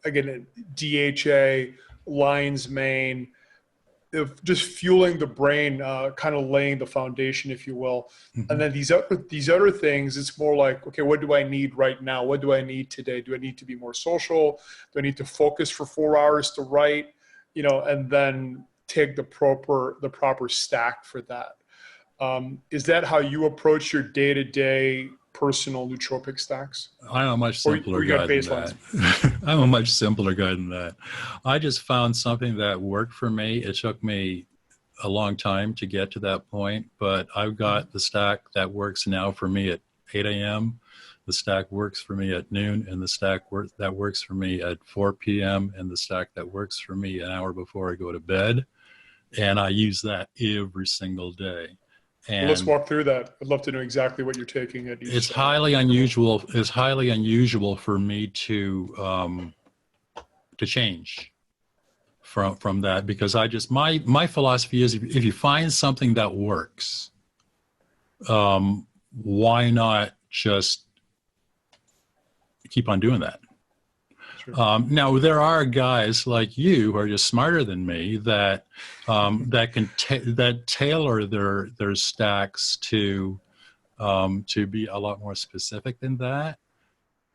Again, DHA, lion's mane, of just fueling the brain, kind of laying the foundation, if you will. Mm-hmm. And then these other things, it's more like, okay, what do I need right now? What do I need today? Do I need to be more social? Do I need to focus for 4 hours to write? And then take the proper stack for that. Is that how you approach your day-to-day personal nootropic stacks? I'm a much simpler guy than that. I'm a much simpler guy than that. I just found something that worked for me. It took me a long time to get to that point, but I've got the stack that works now for me at 8 a.m. The stack works for me at noon, and the stack that works for me at 4 p.m., and the stack that works for me an hour before I go to bed. And I use that every single day. And let's walk through that. I'd love to know exactly what you're taking at each. It's highly unusual. It's highly unusual for me to change from that, because my philosophy is, if you find something that works, why not just keep on doing that? Now, there are guys like you who are just smarter than me that that tailor their stacks to be a lot more specific than that.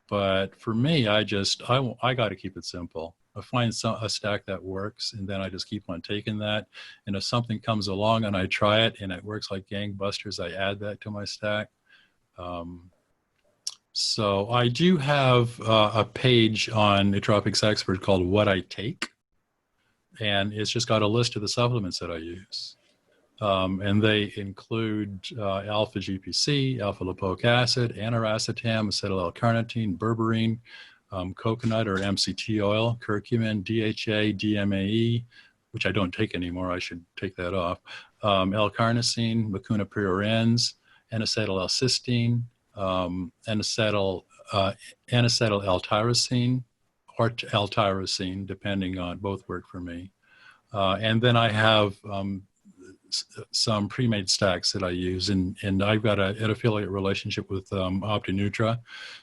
But for me, I got to keep it simple. I find a stack that works, and then I just keep on taking that. And if something comes along and I try it and it works like gangbusters, I add that to my stack. So I do have a page on Nootropics Expert called What I Take, and it's just got a list of the supplements that I use. And they include alpha GPC, alpha lipoic acid, aniracetam, acetyl L-carnitine, berberine, coconut or MCT oil, curcumin, DHA, DMAE, which I don't take anymore. I should take that off. L-carnosine, mucuna pruriens, N-acetyl L-cysteine, N-acetyl L-tyrosine or L-tyrosine, depending on, both work for me. And then I have some pre-made stacks that I use, and I've got an affiliate relationship with OptiNutra,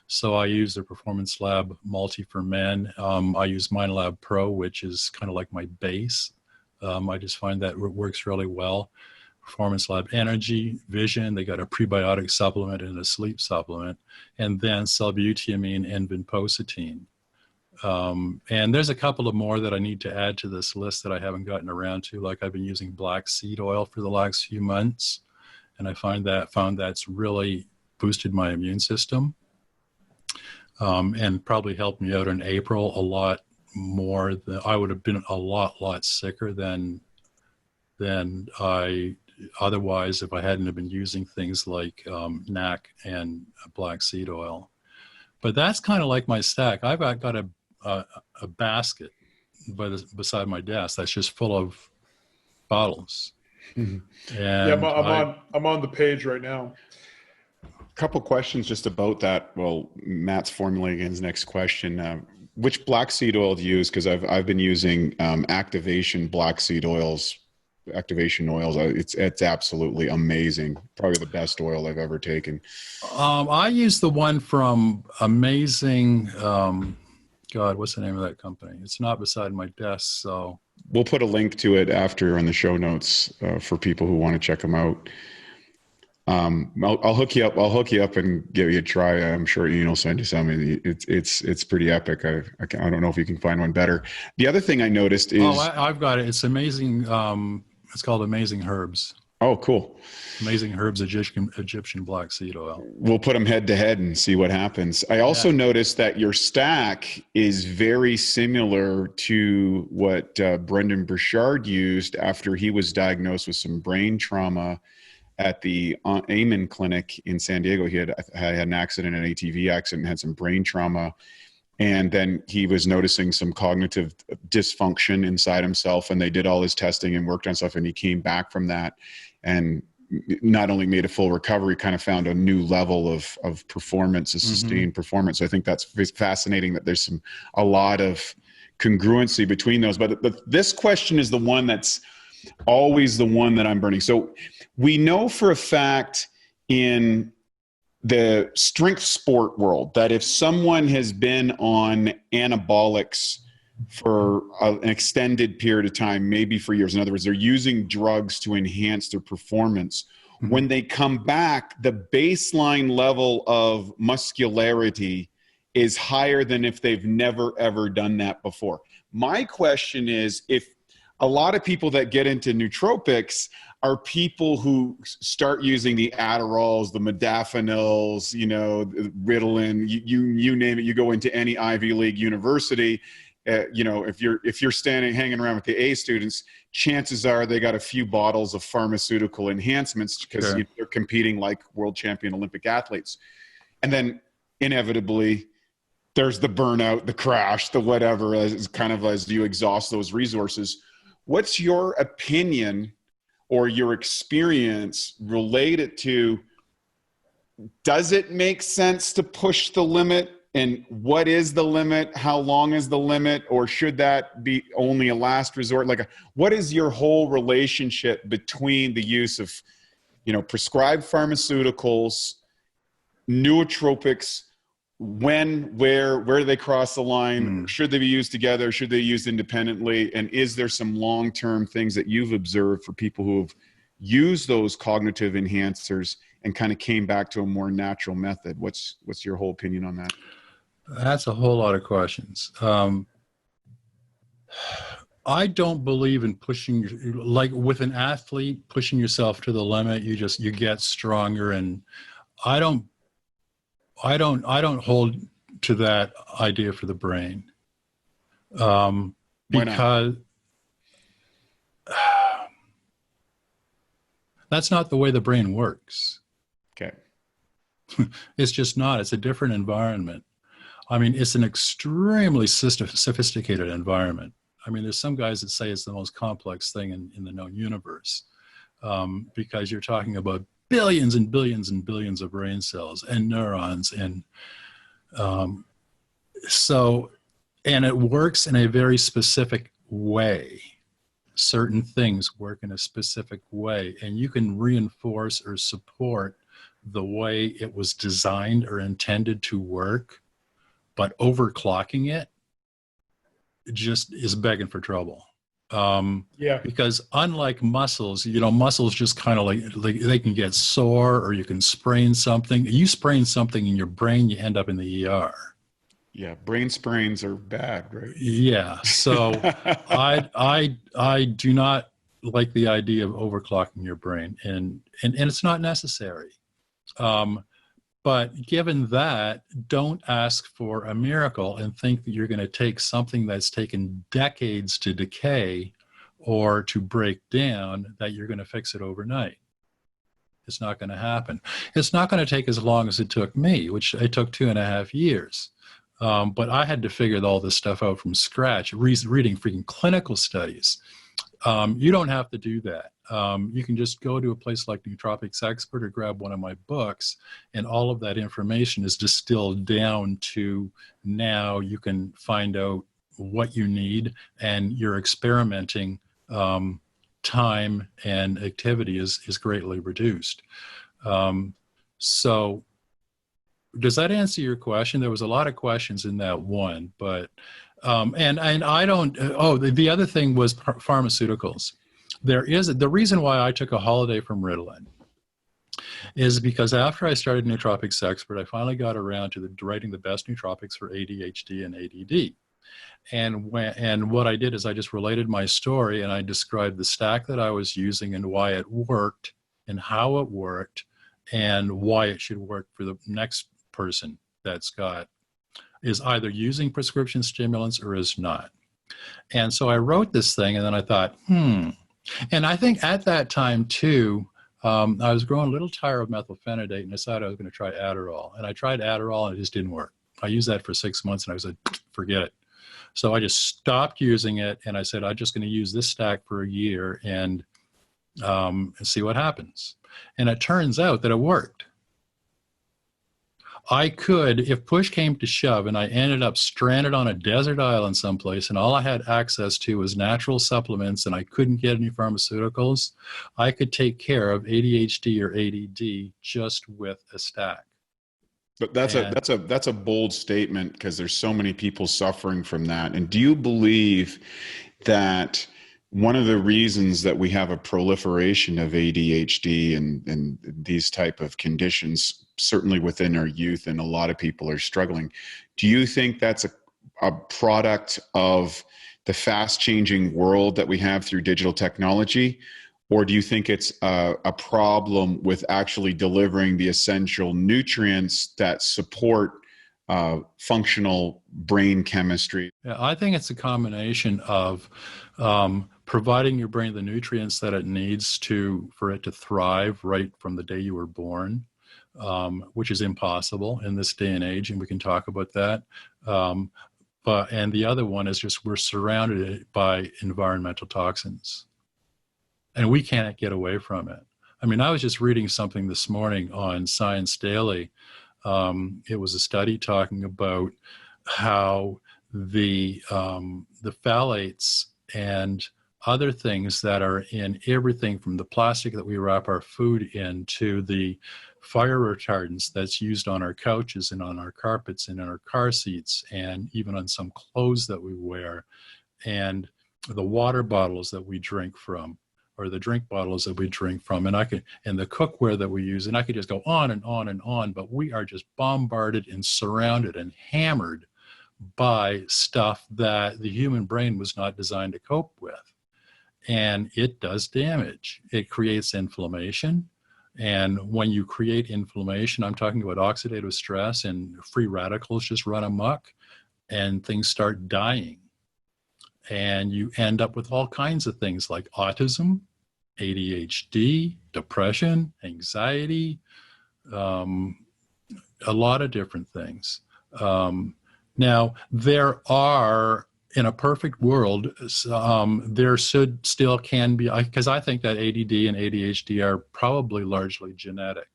so I use the Performance Lab Multi for Men. I use MindLab Pro, which is kind of like my base. I just find that it works really well. Performance Lab Energy, Vision, they got a prebiotic supplement and a sleep supplement, and then sibutramine and vinpocetine. And there's a couple of more that I need to add to this list that I haven't gotten around to. Like, I've been using black seed oil for the last few months, and I found that's really boosted my immune system, and probably helped me out in April a lot more. Than I would have been a lot sicker than I otherwise if I hadn't have been using things like NAC and black seed oil. But that's kind of like my stack. I've got a basket beside my desk that's just full of bottles. Mm-hmm. And yeah, I'm on the page right now. A couple questions just about that. Well, Matt's formulating his next question. Which black seed oil do you use? Because I've been using Activation black seed oils. Activation oils. It's absolutely amazing. Probably the best oil I've ever taken. I use the one from Amazing. God, what's the name of that company? It's not beside my desk, so we'll put a link to it after in the show notes for people who want to check them out. I'll hook you up. I'll hook you up and give you a try. I'm sure Ian will send you some. It's pretty epic. I don't know if you can find one better. The other thing I noticed is I've got it. It's amazing. It's called Amazing Herbs. Oh, cool. Amazing Herbs Egyptian black seed oil. We'll put them head to head and see what happens. I also noticed that your stack is very similar to what Brendan Burchard used after he was diagnosed with some brain trauma at the Amen clinic in San Diego. He had an accident, an ATV accident, had some brain trauma. And then he was noticing some cognitive dysfunction inside himself, and they did all his testing and worked on stuff. And he came back from that and not only made a full recovery, kind of found a new level of performance, a sustained performance. So I think that's fascinating that there's a lot of congruency between those. But this question is the one that's always the one that I'm burning. So we know for a fact in the strength sport world that if someone has been on anabolics for an extended period of time, maybe for years, in other words, they're using drugs to enhance their performance, when they come back, the baseline level of muscularity is higher than if they've never ever done that before. My question is, if a lot of people that get into nootropics are people who start using the Adderalls, the modafinils, Ritalin, you name it. You go into any Ivy League university, if you're hanging around with the A students, chances are they got a few bottles of pharmaceutical enhancements because they're competing like world champion Olympic athletes. And then inevitably there's the burnout, the crash, the whatever, as you exhaust those resources. What's your opinion or your experience related to, does it make sense to push the limit? And what is the limit? How long is the limit? Or should that be only a last resort? What is your whole relationship between the use of, prescribed pharmaceuticals, nootropics, when, where do they cross the line? Should they be used together? Should they be used independently? And is there some long-term things that you've observed for people who have used those cognitive enhancers and kind of came back to a more natural method? What's your whole opinion on that? That's a whole lot of questions. I don't believe in pushing, like with an athlete, pushing yourself to the limit. You get stronger, and I don't hold to that idea for the brain, because that's not the way the brain works. Okay. It's just not. It's a different environment. I mean, it's an extremely sophisticated environment. I mean, there's some guys that say it's the most complex thing in the known universe, because you're talking about billions and billions and billions of brain cells and neurons. And and it works in a very specific way. Certain things work in a specific way, and you can reinforce or support the way it was designed or intended to work, but overclocking it just is begging for trouble. Because unlike muscles, muscles just kind of like they can get sore, or you can sprain something. You sprain something in your brain, you end up in the ER. Yeah, brain sprains are bad, right? Yeah. So I do not like the idea of overclocking your brain, and it's not necessary. But given that, don't ask for a miracle and think that you're going to take something that's taken decades to decay or to break down, that you're going to fix it overnight. It's not going to happen. It's not going to take as long as it took me, which it took 2.5 years. But I had to figure all this stuff out from scratch, reading freaking clinical studies. You don't have to do that. You can just go to a place like Nootropics Expert or grab one of my books, and all of that information is distilled down to, now you can find out what you need, and your experimenting time and activity is greatly reduced. So does that answer your question? There was a lot of questions in that one, but and I don't. The other thing was pharmaceuticals. The reason why I took a holiday from Ritalin is because after I started Nootropics Expert, I finally got around to writing the best nootropics for ADHD and ADD. And what I did is I just related my story, and I described the stack that I was using and why it worked and how it worked and why it should work for the next person is either using prescription stimulants or is not. And so I wrote this thing, and then I thought, and I think at that time too, I was growing a little tired of methylphenidate and decided I was going to try Adderall. And I tried Adderall and it just didn't work. I used that for 6 months and I said, forget it. So I just stopped using it and I said, I'm just going to use this stack for a year and see what happens. And it turns out that it worked. I could, if push came to shove and I ended up stranded on a desert island someplace and all I had access to was natural supplements and I couldn't get any pharmaceuticals, I could take care of ADHD or ADD just with a stack. But that's a bold statement because there's so many people suffering from that. And do you believe that one of the reasons that we have a proliferation of ADHD and these type of conditions, certainly within our youth, and a lot of people are struggling, do you think that's a product of the fast changing world that we have through digital technology? Or do you think it's a problem with actually delivering the essential nutrients that support functional brain chemistry? Yeah, I think it's a combination of providing your brain the nutrients that it needs for it to thrive right from the day you were born, which is impossible in this day and age, and we can talk about that. And the other one is just we're surrounded by environmental toxins, and we can't get away from it. I mean, I was just reading something this morning on Science Daily. It was a study talking about how the phthalates and other things that are in everything from the plastic that we wrap our food in to the fire retardants that's used on our couches and on our carpets and in our car seats and even on some clothes that we wear, and the water bottles that we drink from, or the drink bottles that we drink from, and the cookware that we use, and I could just go on and on and on, but we are just bombarded and surrounded and hammered by stuff that the human brain was not designed to cope with. And it does damage. It creates inflammation. And when you create inflammation, I'm talking about oxidative stress, and free radicals just run amok and things start dying. And you end up with all kinds of things like autism, ADHD, depression, anxiety, a lot of different things. Now, there are, in a perfect world, there can be, because I think that ADD and ADHD are probably largely genetic.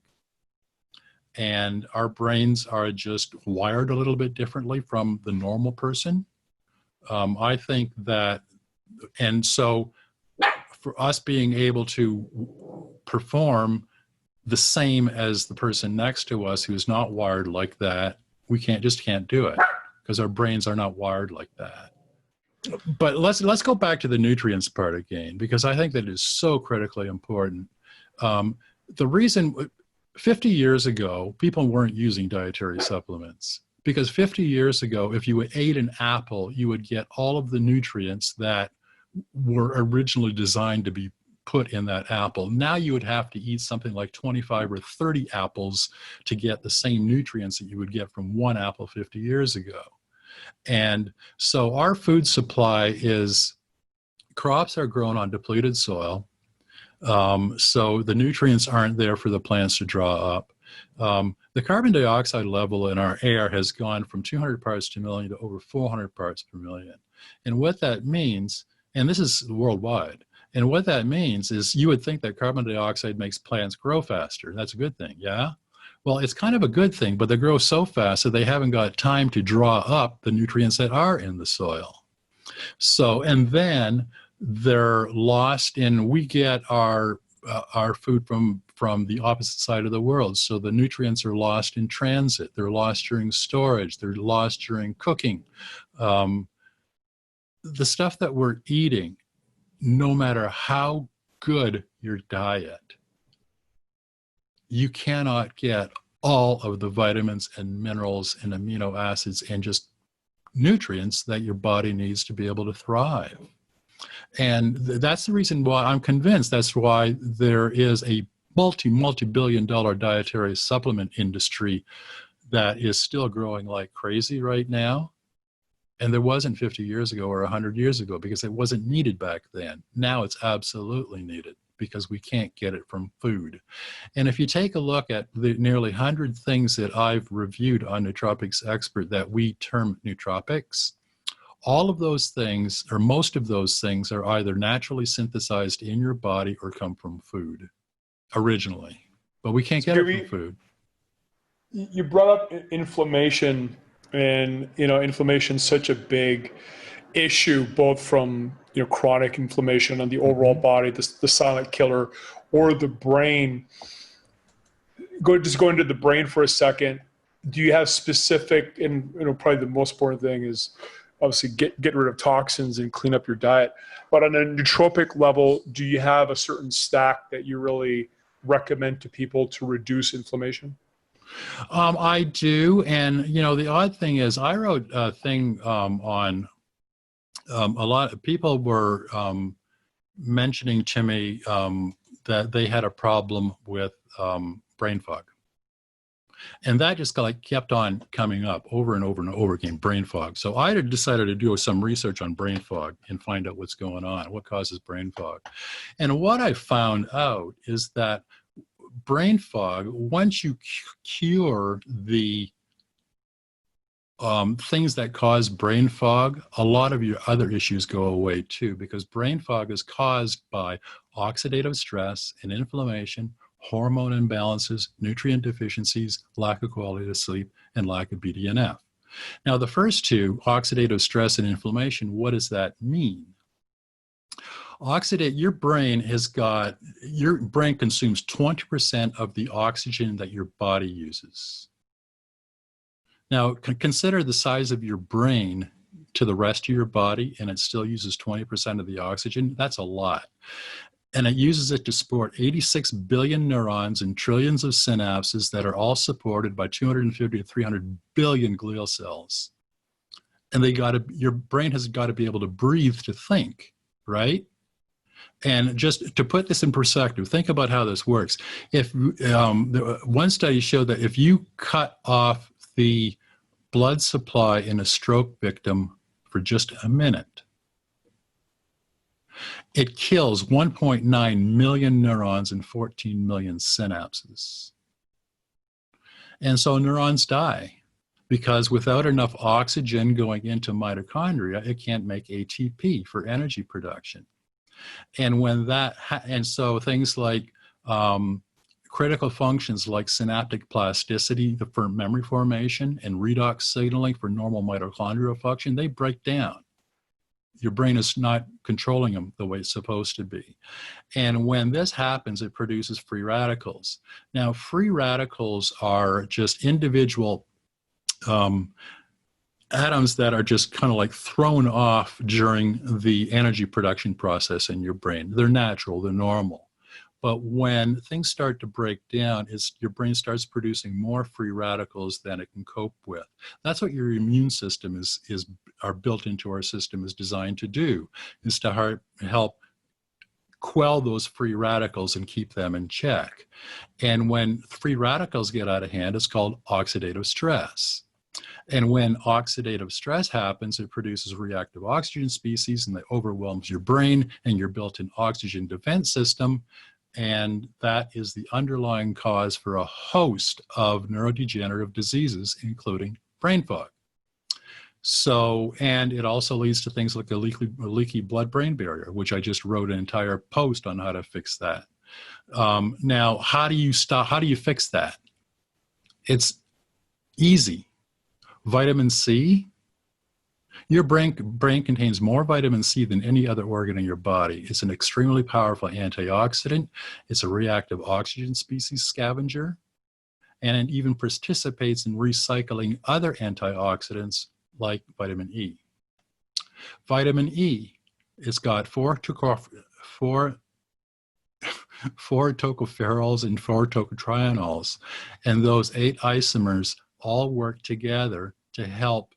And our brains are just wired a little bit differently from the normal person. I think that, and so for us being able to perform the same as the person next to us who's not wired like that, we can't do it because our brains are not wired like that. But let's go back to the nutrients part again, because I think that is so critically important. The reason 50 years ago, people weren't using dietary supplements, because 50 years ago, if you ate an apple, you would get all of the nutrients that were originally designed to be put in that apple. Now you would have to eat something like 25 or 30 apples to get the same nutrients that you would get from one apple 50 years ago. And so our food supply is, crops are grown on depleted soil. So the nutrients aren't there for the plants to draw up. The carbon dioxide level in our air has gone from 200 parts per million to over 400 parts per million. And what that means, and this is worldwide, and what that means is you would think that carbon dioxide makes plants grow faster. That's a good thing, yeah? Well, it's kind of a good thing, but they grow so fast that they haven't got time to draw up the nutrients that are in the soil. So, and then they're lost in, we get our food from the opposite side of the world. So the nutrients are lost in transit. They're lost during storage. They're lost during cooking. The stuff that we're eating, no matter how good your diet, you cannot get all of the vitamins and minerals and amino acids and just nutrients that your body needs to be able to thrive. And that's the reason why I'm convinced that's why there is a multi-billion-dollar dietary supplement industry that is still growing like crazy right now. And there wasn't 50 years ago or 100 years ago, because it wasn't needed back then. Now it's absolutely needed because we can't get it from food. And if you take a look at the nearly 100 things that I've reviewed on Nootropics Expert that we term nootropics, all of those things, or most of those things, are either naturally synthesized in your body or come from food originally. But we can't get it from food. You brought up inflammation, and inflammation is such a big issue, both from chronic inflammation on the overall body, the silent killer, or the brain. Just go into the brain for a second. Do you have specific, and probably the most important thing is obviously get rid of toxins and clean up your diet. But on a nootropic level, do you have a certain stack that you really recommend to people to reduce inflammation? I do. And, the odd thing is I wrote a thing on a lot of people were mentioning to me that they had a problem with brain fog. And that just kept on coming up over and over and over again, brain fog. So I decided to do some research on brain fog and find out what's going on, what causes brain fog. And what I found out is that brain fog, once you cure the things that cause brain fog, a lot of your other issues go away too, because brain fog is caused by oxidative stress and inflammation, hormone imbalances, nutrient deficiencies, lack of quality of sleep, and lack of BDNF. Now, the first two, oxidative stress and inflammation, what does that mean? Your brain consumes 20% of the oxygen that your body uses. Now, consider the size of your brain to the rest of your body, and it still uses 20% of the oxygen. That's a lot. And it uses it to support 86 billion neurons and trillions of synapses that are all supported by 250 to 300 billion glial cells. And your brain has got to be able to breathe to think, right? And just to put this in perspective, think about how this works. If one study showed that if you cut off the blood supply in a stroke victim for just a minute, it kills 1.9 million neurons and 14 million synapses. And so neurons die because without enough oxygen going into mitochondria, it can't make ATP for energy production. And when and so things like critical functions like synaptic plasticity for memory formation and redox signaling for normal mitochondrial function, they break down. Your brain is not controlling them the way it's supposed to be. And when this happens, it produces free radicals. Now, free radicals are just individual atoms that are just kind of like thrown off during the energy production process in your brain. They're natural, they're normal. But when things start to break down, your brain starts producing more free radicals than it can cope with. That's what your immune system are built into our system is designed to do, is to help quell those free radicals and keep them in check. And when free radicals get out of hand, it's called oxidative stress. And when oxidative stress happens, it produces reactive oxygen species and that overwhelms your brain and your built-in oxygen defense system. And that is the underlying cause for a host of neurodegenerative diseases, including brain fog. So, and it also leads to things like a leaky blood-brain barrier, which I just wrote an entire post on how to fix that. Now, how do you fix that? It's easy. Vitamin C. Your brain contains more vitamin C than any other organ in your body. It's an extremely powerful antioxidant. It's a reactive oxygen species scavenger. And it even participates in recycling other antioxidants like vitamin E. Vitamin E, it's got four tocopherols and 4 tocotrienols. And those 8 isomers all work together to help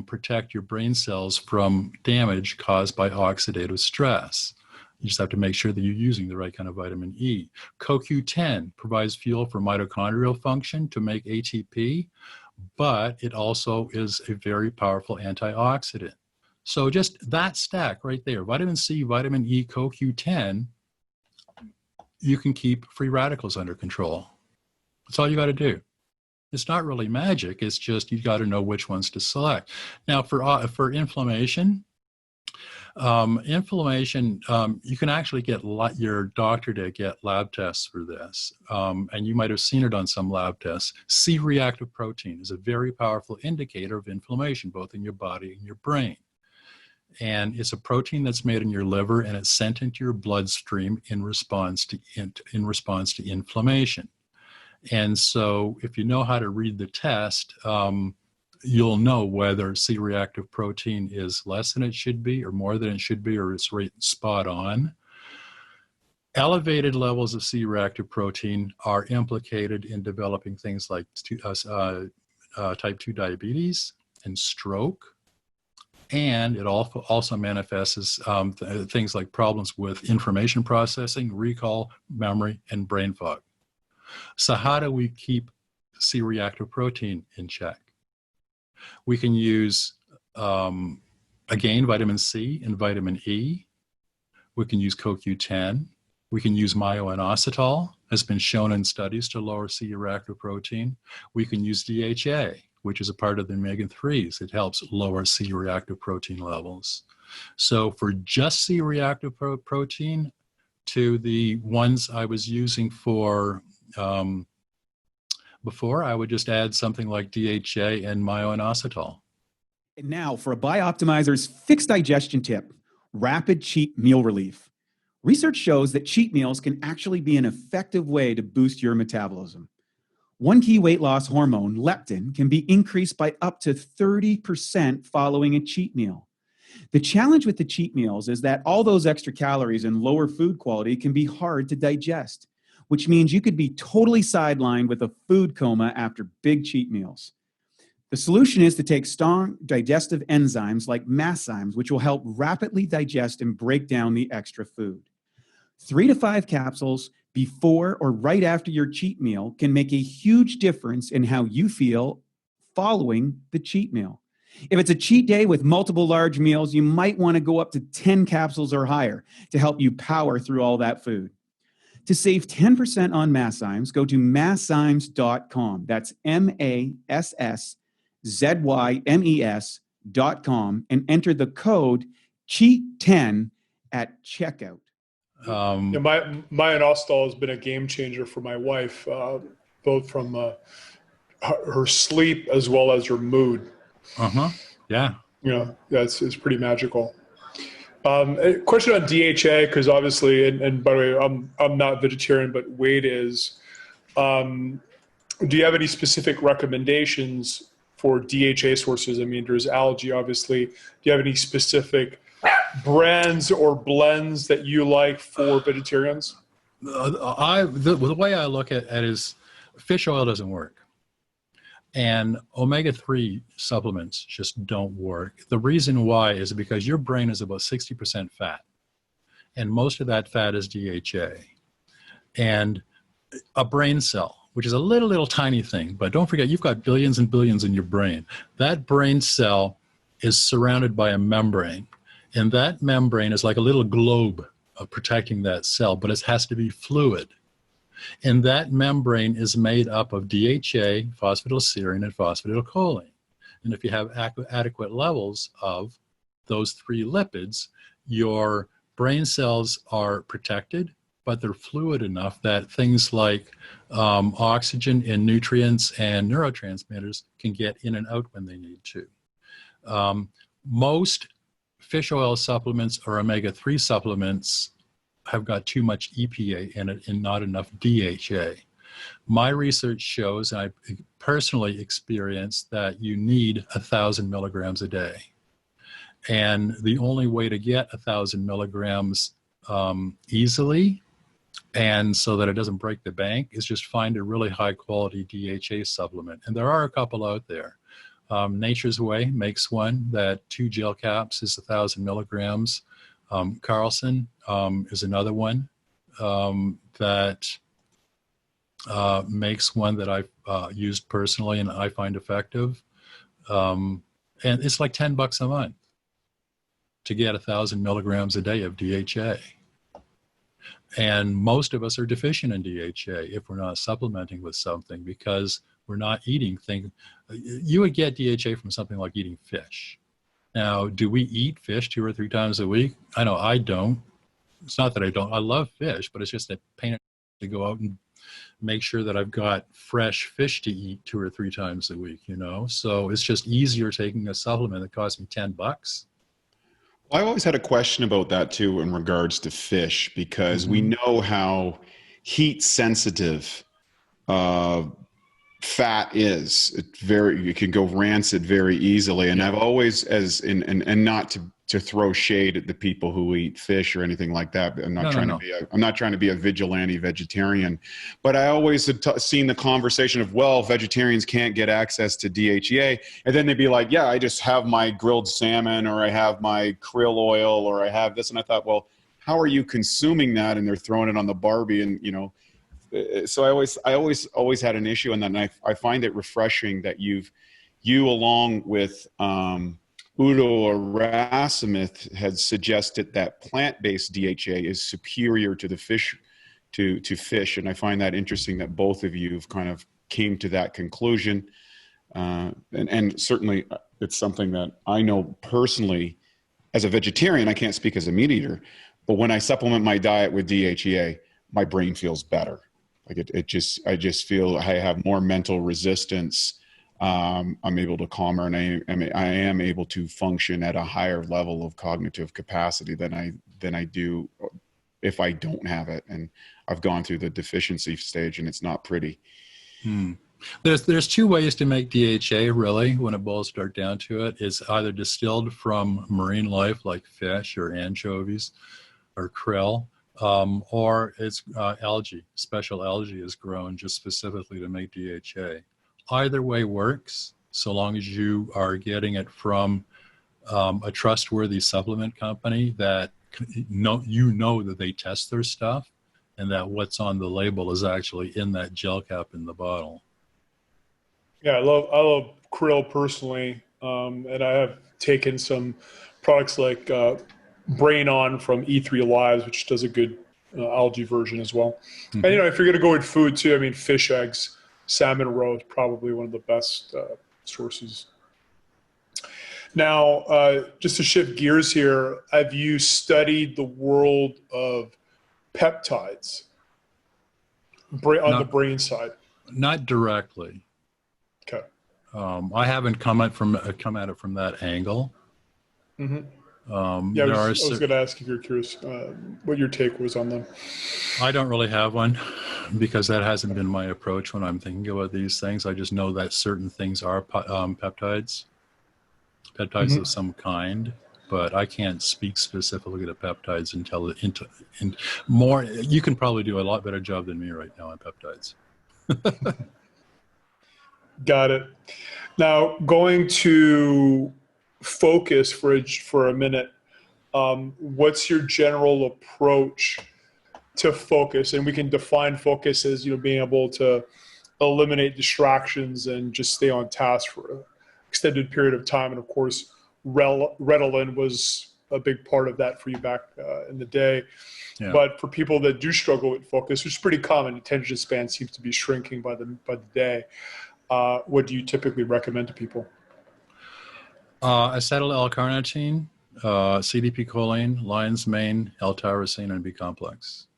protect your brain cells from damage caused by oxidative stress. You just have to make sure that you're using the right kind of vitamin E. CoQ10 provides fuel for mitochondrial function to make ATP, but it also is a very powerful antioxidant. So just that stack right there, vitamin C, vitamin E, CoQ10, you can keep free radicals under control. That's all you got to do. It's not really magic. It's just you got to know which ones to select. Now, for inflammation, you can actually get your doctor to get lab tests for this, and you might have seen it on some lab tests. C-reactive protein is a very powerful indicator of inflammation, both in your body and your brain. And it's a protein that's made in your liver, and it's sent into your bloodstream in response to inflammation. And so if you know how to read the test, you'll know whether C-reactive protein is less than it should be or more than it should be, or it's right spot on. Elevated levels of C-reactive protein are implicated in developing things like type 2 diabetes and stroke. And it also manifests as things like problems with information processing, recall, memory, and brain fog. So how do we keep C-reactive protein in check? We can use, again, vitamin C and vitamin E. We can use CoQ10. We can use myo-inositol, has been shown in studies to lower C-reactive protein. We can use DHA, which is a part of the omega-3s. It helps lower C-reactive protein levels. So for just C-reactive protein, to the ones I was using for before, I would just add something like DHA and myo-inositol. And now for a Bioptimizers fixed digestion tip, rapid cheat meal relief. Research shows that cheat meals can actually be an effective way to boost your metabolism. One key weight loss hormone, leptin, can be increased by up to 30% following a cheat meal. The challenge with the cheat meals is that all those extra calories and lower food quality can be hard to digest, which means you could be totally sidelined with a food coma after big cheat meals. The solution is to take strong digestive enzymes like masszymes, which will help rapidly digest and break down the extra food. 3 to 5 capsules before or right after your cheat meal can make a huge difference in how you feel following the cheat meal. If it's a cheat day with multiple large meals, you might want to go up to 10 capsules or higher to help you power through all that food. To save 10% on masszymes, go to masszymes.com. That's MASSZYMES.com and enter the code CHEAT10 at checkout. My inositol has been a game changer for my wife, both from her sleep as well as her mood. Yeah. It's pretty magical. A question on DHA, because obviously, and by the way, I'm not vegetarian, but Wade is. Do you have any specific recommendations for DHA sources? I mean, there's algae, obviously. Do you have any specific brands or blends that you like for vegetarians? The way I look at it is fish oil doesn't work. And omega-3 supplements just don't work. The reason why is because your brain is about 60% fat. And most of that fat is DHA. And a brain cell, which is a little tiny thing, but don't forget, you've got billions and billions in your brain. That brain cell is surrounded by a membrane. And that membrane is like a little globe of protecting that cell, but it has to be fluid. And that membrane is made up of DHA, phosphatidylserine, and phosphatidylcholine. And if you have adequate levels of those 3 lipids, your brain cells are protected, but they're fluid enough that things like oxygen and nutrients and neurotransmitters can get in and out when they need to. Most fish oil supplements or omega-3 supplements have got too much EPA in it and not enough DHA. My research shows, and I personally experienced, that you need 1,000 milligrams a day. And the only way to get 1,000 milligrams easily, and so that it doesn't break the bank, is just find a really high quality DHA supplement. And there are a couple out there. Nature's Way makes one that 2 gel caps is 1,000 milligrams. Carlson is another one that makes one that I've used personally and I find effective. And it's like $10 a month to get 1,000 milligrams a day of DHA. And most of us are deficient in DHA if we're not supplementing with something, because we're not eating things. You would get DHA from something like eating fish. Now, do we eat fish 2 or 3 times a week? I know I don't. It's not that I don't. I love fish, but it's just a pain to go out and make sure that I've got fresh fish to eat 2 or 3 times a week, you know? So it's just easier taking a supplement that costs me $10. I always had a question about that too in regards to fish, because we know how heat sensitive fat is. It can go rancid very easily. And I've always, and not to throw shade at the people who eat fish or anything like that. I'm not trying to be a vigilante vegetarian, but I always had seen the conversation of, well, vegetarians can't get access to DHEA. And then they'd be like, yeah, I just have my grilled salmon, or I have my krill oil, or I have this. And I thought, well, how are you consuming that? And they're throwing it on the Barbie, and, you know, so I always had an issue on that. And I find it refreshing that you along with, Udo Erasmus had suggested that plant-based DHA is superior to the fish, to fish, and I find that interesting that both of you have kind of came to that conclusion. And certainly it's something that I know personally as a vegetarian. I can't speak as a meat eater, but when I supplement my diet with DHEA, my brain feels better. Like I just feel I have more mental resistance. I'm able to calmer, and I am able to function at a higher level of cognitive capacity than I do if I don't have it. And I've gone through the deficiency stage, and it's not pretty. There's 2 ways to make DHA, really, when it boils down to it. It's either distilled from marine life like fish or anchovies or krill, or it's algae. Special algae is grown just specifically to make DHA. Either way works, so long as you are getting it from a trustworthy supplement company that you know that they test their stuff, and that what's on the label is actually in that gel cap in the bottle. Yeah, I love krill personally, and I have taken some products like Brain On from E3 Lives, which does a good algae version as well. And you know, if you're going to go with food too, I mean, fish eggs, salmon roe is probably one of the best sources. Now, just to shift gears here, have you studied the world of peptides on the brain side? Not directly. Okay. I haven't come at it from that angle. I was going to ask if you're curious what your take was on them. I don't really have one, because that hasn't been my approach when I'm thinking about these things. I just know that certain things are peptides of some kind, but I can't speak specifically to peptides until more. You can probably do a lot better job than me right now on peptides. Got it. Now, going to focus for a minute, what's your general approach to focus? And we can define focus as, you know, being able to eliminate distractions and just stay on task for an extended period of time. And of course, Ritalin was a big part of that for you back in the day. Yeah. But for people that do struggle with focus, which is pretty common, attention span seems to be shrinking by the day. What do you typically recommend to people? Acetyl L-carnitine, CDP choline, lion's mane, L-tyrosine, and B-complex.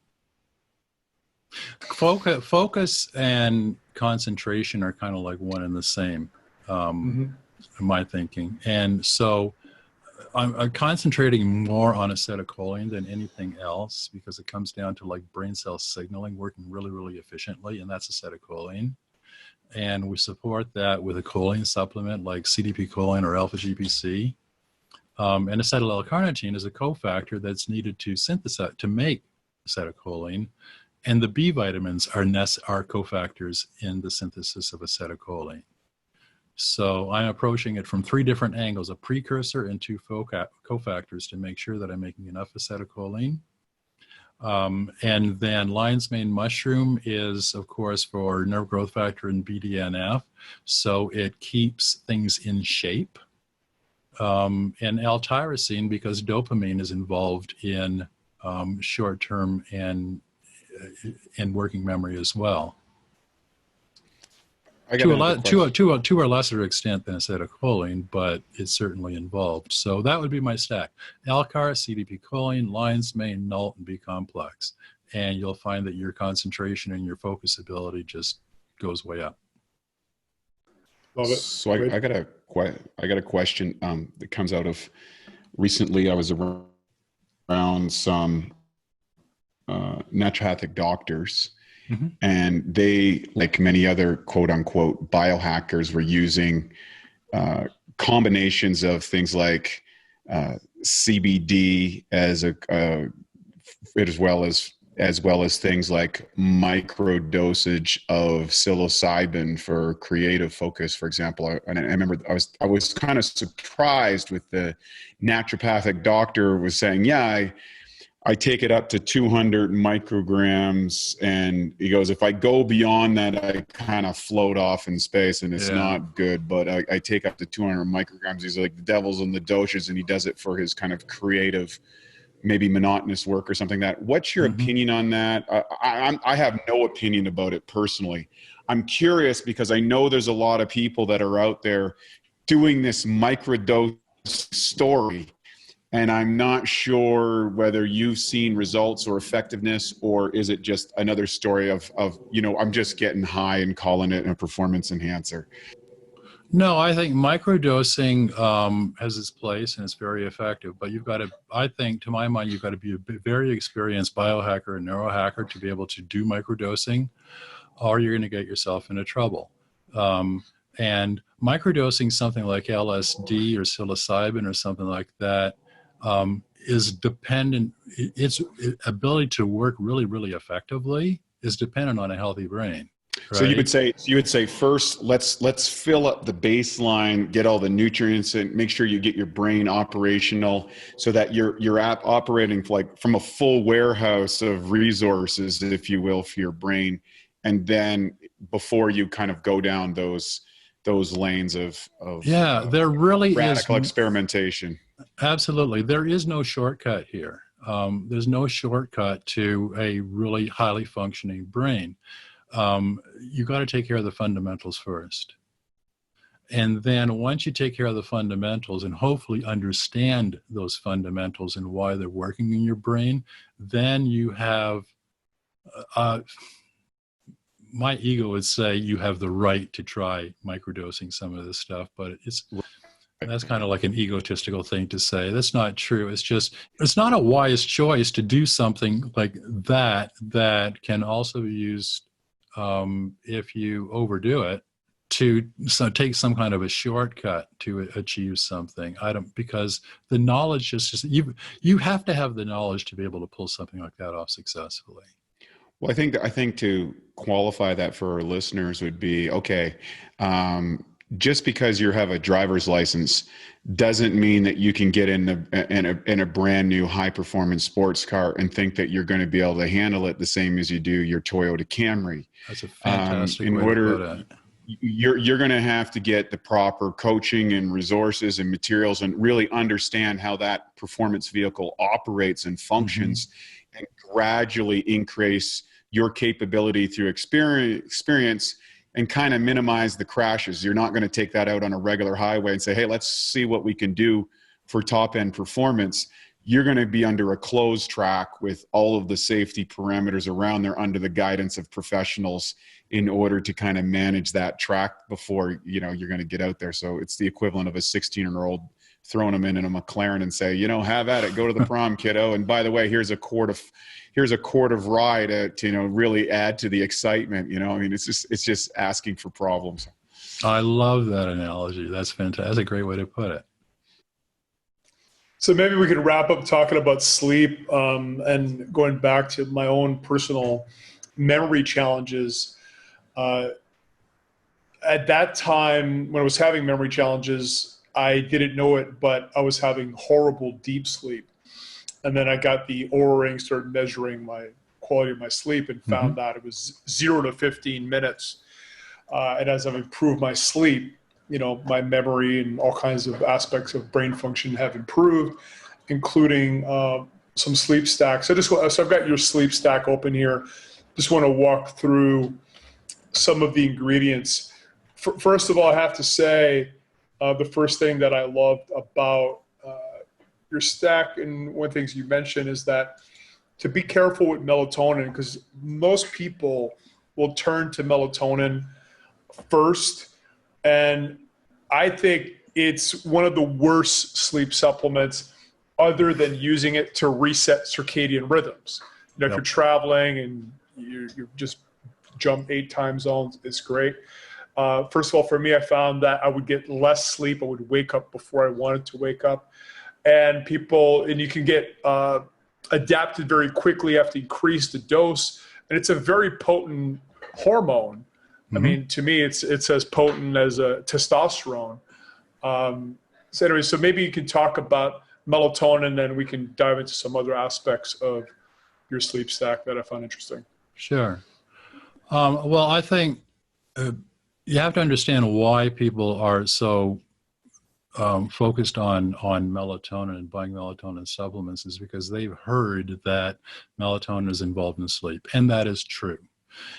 Focus and concentration are kind of like one and the same, in my thinking. And so I'm concentrating more on acetylcholine than anything else, because it comes down to like brain cell signaling working really, really efficiently, and that's acetylcholine. And we support that with a choline supplement like CDP choline or alpha-GPC. And acetyl L-carnitine is a cofactor that's needed to synthesize, to make acetylcholine. And the B vitamins are cofactors in the synthesis of acetylcholine. So I'm approaching it from 3 different angles: a precursor and 2 cofactors to make sure that I'm making enough acetylcholine. And then lion's mane mushroom is, of course, for nerve growth factor and BDNF, so it keeps things in shape. And L-tyrosine, because dopamine is involved in short-term and in working memory as well. I got To another question. to a lesser extent than acetylcholine, but it's certainly involved. So that would be my stack: Alcar, CDP choline, lion's mane, null, and B complex. And you'll find that your concentration and your focus ability just goes way up. Love it. So I got a question that comes out of recently. I was around some naturopathic doctors, and they, like many other quote unquote biohackers, were using combinations of things like CBD as well as things like micro dosage of psilocybin for creative focus, for example. And I remember I was kind of surprised with the naturopathic doctor was saying, yeah, I take it up to 200 micrograms. And he goes, if I go beyond that, I kind of float off in space and it's not good, but I take up to 200 micrograms. He's like, the devil's in the dosage, and he does it for his kind of creative, maybe monotonous work or something. What's your opinion on that? I have no opinion about it personally. I'm curious because I know there's a lot of people that are out there doing this microdose story, and I'm not sure whether you've seen results or effectiveness, or is it just another story of I'm just getting high and calling it a performance enhancer? No, I think microdosing has its place and it's very effective. But you've got to, I think, to my mind, you've got to be a very experienced biohacker and neurohacker to be able to do microdosing, or you're going to get yourself into trouble. And microdosing something like LSD or psilocybin or something like that is dependent. Its ability to work really, really effectively is dependent on a healthy brain. Right. So you would say first, let's fill up the baseline, get all the nutrients in, make sure you get your brain operational so that you're operating like from a full warehouse of resources, if you will, for your brain. And then before you kind of go down those lanes of there really radical is experimentation. Absolutely. There is no shortcut here. There's no shortcut to a really highly functioning brain. You got to take care of the fundamentals first. And then once you take care of the fundamentals and hopefully understand those fundamentals and why they're working in your brain, then you have, my ego would say you have the right to try microdosing some of this stuff, but that's kind of like an egotistical thing to say. That's not true. It's not a wise choice to do something like that can also be used if you overdo it, to take some kind of a shortcut to achieve something. Because the knowledge you have to have the knowledge to be able to pull something like that off successfully. Well, I think to qualify that for our listeners would be, okay, just because you have a driver's license doesn't mean that you can get in a brand new high performance sports car and think that you're going to be able to handle it the same as you do your Toyota Camry. That's a fantastic way to put it. You're going to have to get the proper coaching and resources and materials and really understand how that performance vehicle operates and functions, and gradually increase your capability through experience and kind of minimize the crashes. You're not going to take that out on a regular highway and say, hey, let's see what we can do for top end performance. You're going to be under a closed track with all of the safety parameters around there under the guidance of professionals in order to kind of manage that track before, you're going to get out there. So it's the equivalent of a 16-year-old throwing them in a McLaren and say, have at it, go to the prom, kiddo. And by the way, here's a quart of rye to really add to the excitement. It's just asking for problems. I love that analogy. That's fantastic. That's a great way to put it. So maybe we could wrap up talking about sleep, and going back to my own personal memory challenges. At that time, when I was having memory challenges, I didn't know it, but I was having horrible deep sleep. And then I got the Oura Ring, started measuring my quality of my sleep, and found that it was 0 to 15 minutes. And as I've improved my sleep, my memory and all kinds of aspects of brain function have improved, including sleep stacks. So I've got your sleep stack open here. Just want to walk through some of the ingredients. First of all, I have to say, the first thing that I loved about your stack, and one of the things you mentioned, is that to be careful with melatonin, because most people will turn to melatonin first. And I think it's one of the worst sleep supplements, other than using it to reset circadian rhythms. If you're traveling and you just jump 8 time zones, it's great. First of all, for me, I found that I would get less sleep. I would wake up before I wanted to wake up. And you can get adapted very quickly. You have to increase the dose. And it's a very potent hormone. I mean, to me, it's as potent as a testosterone. So anyway, so maybe you can talk about melatonin, and we can dive into some other aspects of your sleep stack that I found interesting. Sure. Well, I think you have to understand why people are so focused on melatonin and buying melatonin supplements, is because they've heard that melatonin is involved in sleep. And that is true,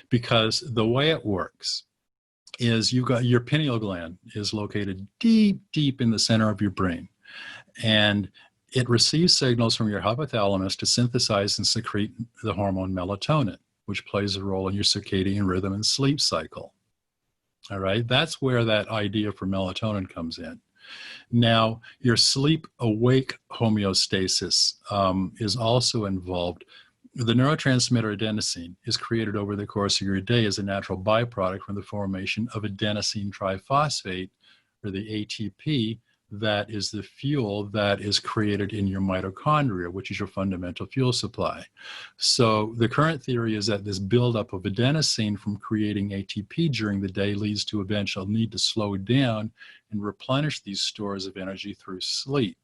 because the way it works is you've got your pineal gland is located deep, deep in the center of your brain. And it receives signals from your hypothalamus to synthesize and secrete the hormone melatonin, which plays a role in your circadian rhythm and sleep cycle. All right, that's where that idea for melatonin comes in. Now, your sleep-awake homeostasis is also involved. The neurotransmitter adenosine is created over the course of your day as a natural byproduct from the formation of adenosine triphosphate, or the ATP, that is the fuel that is created in your mitochondria, which is your fundamental fuel supply. So the current theory is that this buildup of adenosine from creating ATP during the day leads to eventual need to slow down and replenish these stores of energy through sleep.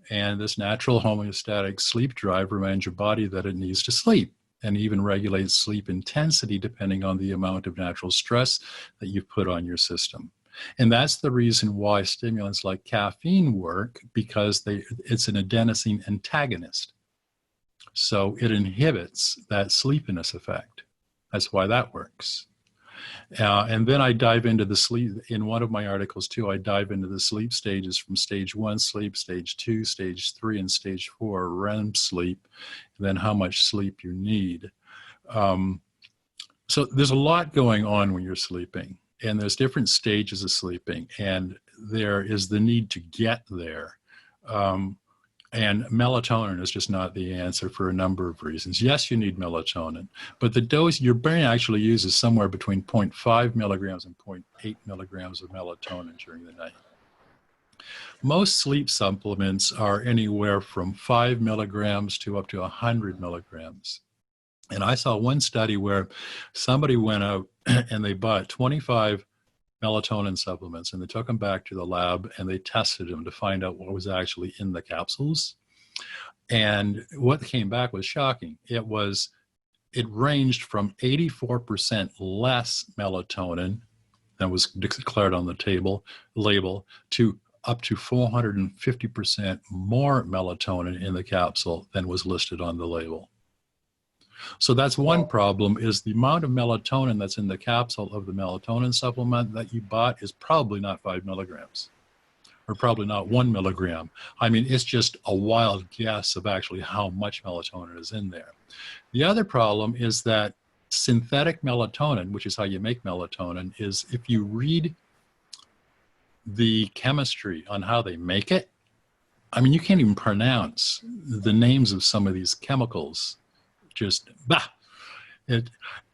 And this natural homeostatic sleep drive reminds your body that it needs to sleep, and even regulates sleep intensity depending on the amount of natural stress that you've put on your system. And that's the reason why stimulants like caffeine work, because it's an adenosine antagonist. So it inhibits that sleepiness effect. That's why that works. And then I dive into the sleep. In one of my articles too, I dive into the sleep stages from stage 1 sleep, stage 2, stage 3, and stage 4 REM sleep, and then how much sleep you need. So there's a lot going on when you're sleeping. And there's different stages of sleeping, and there is the need to get there. And melatonin is just not the answer for a number of reasons. Yes, you need melatonin, but the dose your brain actually uses somewhere between 0.5 milligrams and 0.8 milligrams of melatonin during the night. Most sleep supplements are anywhere from 5 milligrams to up to 100 milligrams. And I saw one study where somebody went out and they bought 25 melatonin supplements, and they took them back to the lab and they tested them to find out what was actually in the capsules. And what came back was shocking. It ranged from 84% less melatonin than was declared on the label to up to 450% more melatonin in the capsule than was listed on the label. So that's one problem, is the amount of melatonin that's in the capsule of the melatonin supplement that you bought is probably not 5 milligrams, or probably not 1 milligram. I mean, it's just a wild guess of actually how much melatonin is in there. The other problem is that synthetic melatonin, which is how you make melatonin, is if you read the chemistry on how they make it, I mean, you can't even pronounce the names of some of these chemicals. Just bah.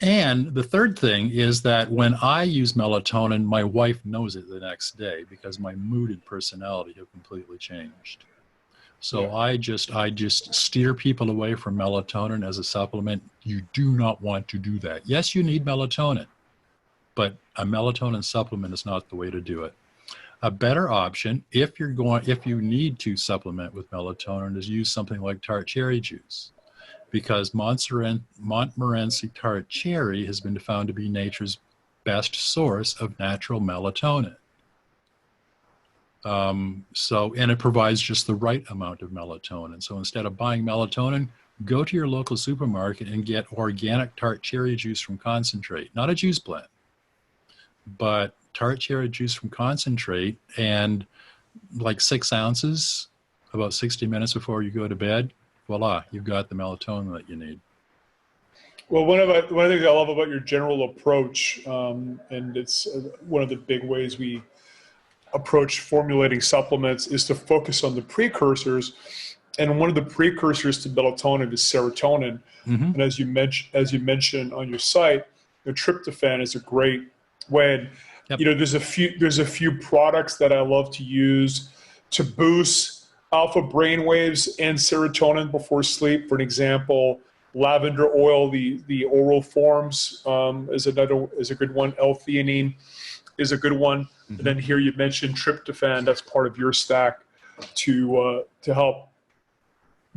And the third thing is that when I use melatonin, my wife knows it the next day, because my mood and personality have completely changed. So I just steer people away from melatonin as a supplement. You do not want to do that. Yes, you need melatonin, but a melatonin supplement is not the way to do it. A better option, if you need to supplement with melatonin, is use something like tart cherry juice, because Montmorency tart cherry has been found to be nature's best source of natural melatonin. And it provides just the right amount of melatonin. So instead of buying melatonin, go to your local supermarket and get organic tart cherry juice from concentrate, not a juice blend, but tart cherry juice from concentrate, and like 6 ounces, about 60 minutes before you go to bed, voila, you've got the melatonin that you need. Well, one of the things I love about your general approach, and it's one of the big ways we approach formulating supplements, is to focus on the precursors. And one of the precursors to melatonin is serotonin. Mm-hmm. And as you mentioned on your site, the tryptophan is a great way. Yep. You know, there's a few products that I love to use to boost alpha brainwaves and serotonin before sleep. For an example, lavender oil, the oral forms, is a good one. L-theanine is a good one. Mm-hmm. And then here you mentioned tryptophan. That's part of your stack to help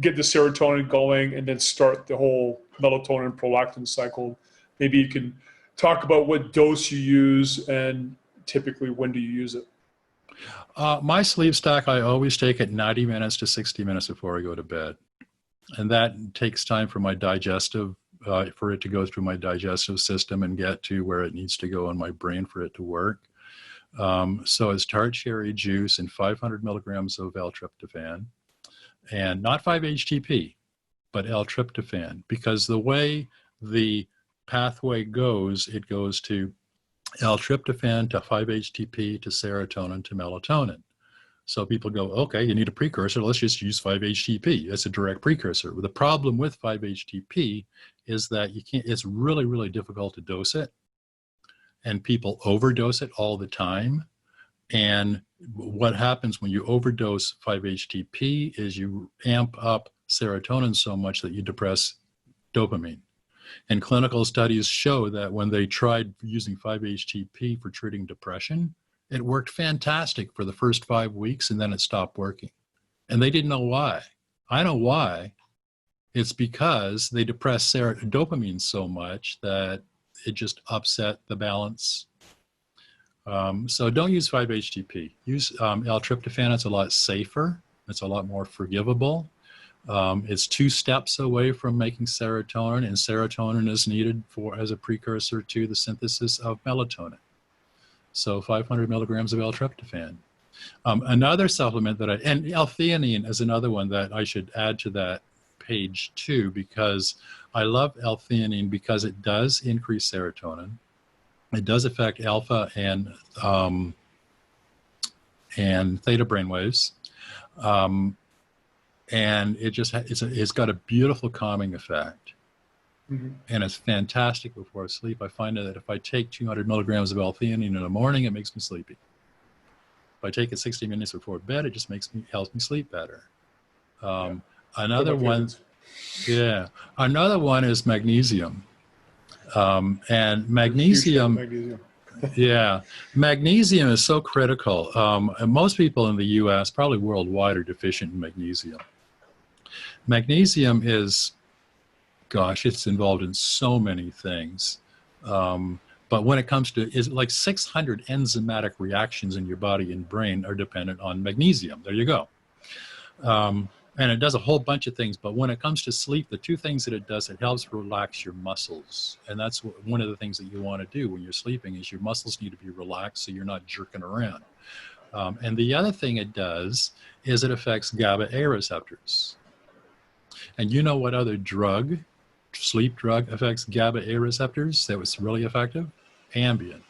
get the serotonin going and then start the whole melatonin prolactin cycle. Maybe you can talk about what dose you use and typically when do you use it. My sleep stack, I always take it 90 minutes to 60 minutes before I go to bed. And that takes time for my digestive, for it to go through my digestive system and get to where it needs to go in my brain for it to work. So it's tart cherry juice and 500 milligrams of L-tryptophan, and not 5-HTP, but L-tryptophan, because the way the pathway goes, it goes to L-tryptophan to 5-HTP to serotonin to melatonin. So people go, okay, you need a precursor, let's just use 5-HTP. That's a direct precursor. The problem with 5-HTP is that it's really, really difficult to dose it, and people overdose it all the time. And what happens when you overdose 5-HTP is you amp up serotonin so much that you depress dopamine. And clinical studies show that when they tried using 5-HTP for treating depression, it worked fantastic for the first 5 weeks, and then it stopped working. And they didn't know why. I know why. It's because they depressed dopamine so much that it just upset the balance. So don't use 5-HTP. Use L-tryptophan. It's a lot safer. It's a lot more forgivable. It's 2 steps away from making serotonin, and serotonin is needed as a precursor to the synthesis of melatonin. So 500 milligrams of L-tryptophan. Another supplement and L-theanine is another one that I should add to that page too, because I love L-theanine because it does increase serotonin. It does affect alpha and theta brainwaves. And it's got a beautiful calming effect. Mm-hmm. And it's fantastic before sleep. I find that if I take 200 milligrams of L-theanine in the morning, it makes me sleepy. If I take it 60 minutes before bed, it just helps me sleep better. Another one is magnesium. And magnesium, magnesium is so critical. And most people in the U.S., probably worldwide, are deficient in magnesium. Magnesium is, it's involved in so many things. But when it comes to, it's like 600 enzymatic reactions in your body and brain are dependent on magnesium. There you go. And it does a whole bunch of things. But when it comes to sleep, the 2 things that it does, it helps relax your muscles. And that's one of the things that you want to do when you're sleeping is your muscles need to be relaxed so you're not jerking around. And the other thing it does is it affects GABA-A receptors. And you know what other sleep drug affects GABA-A receptors that was really effective? Ambien.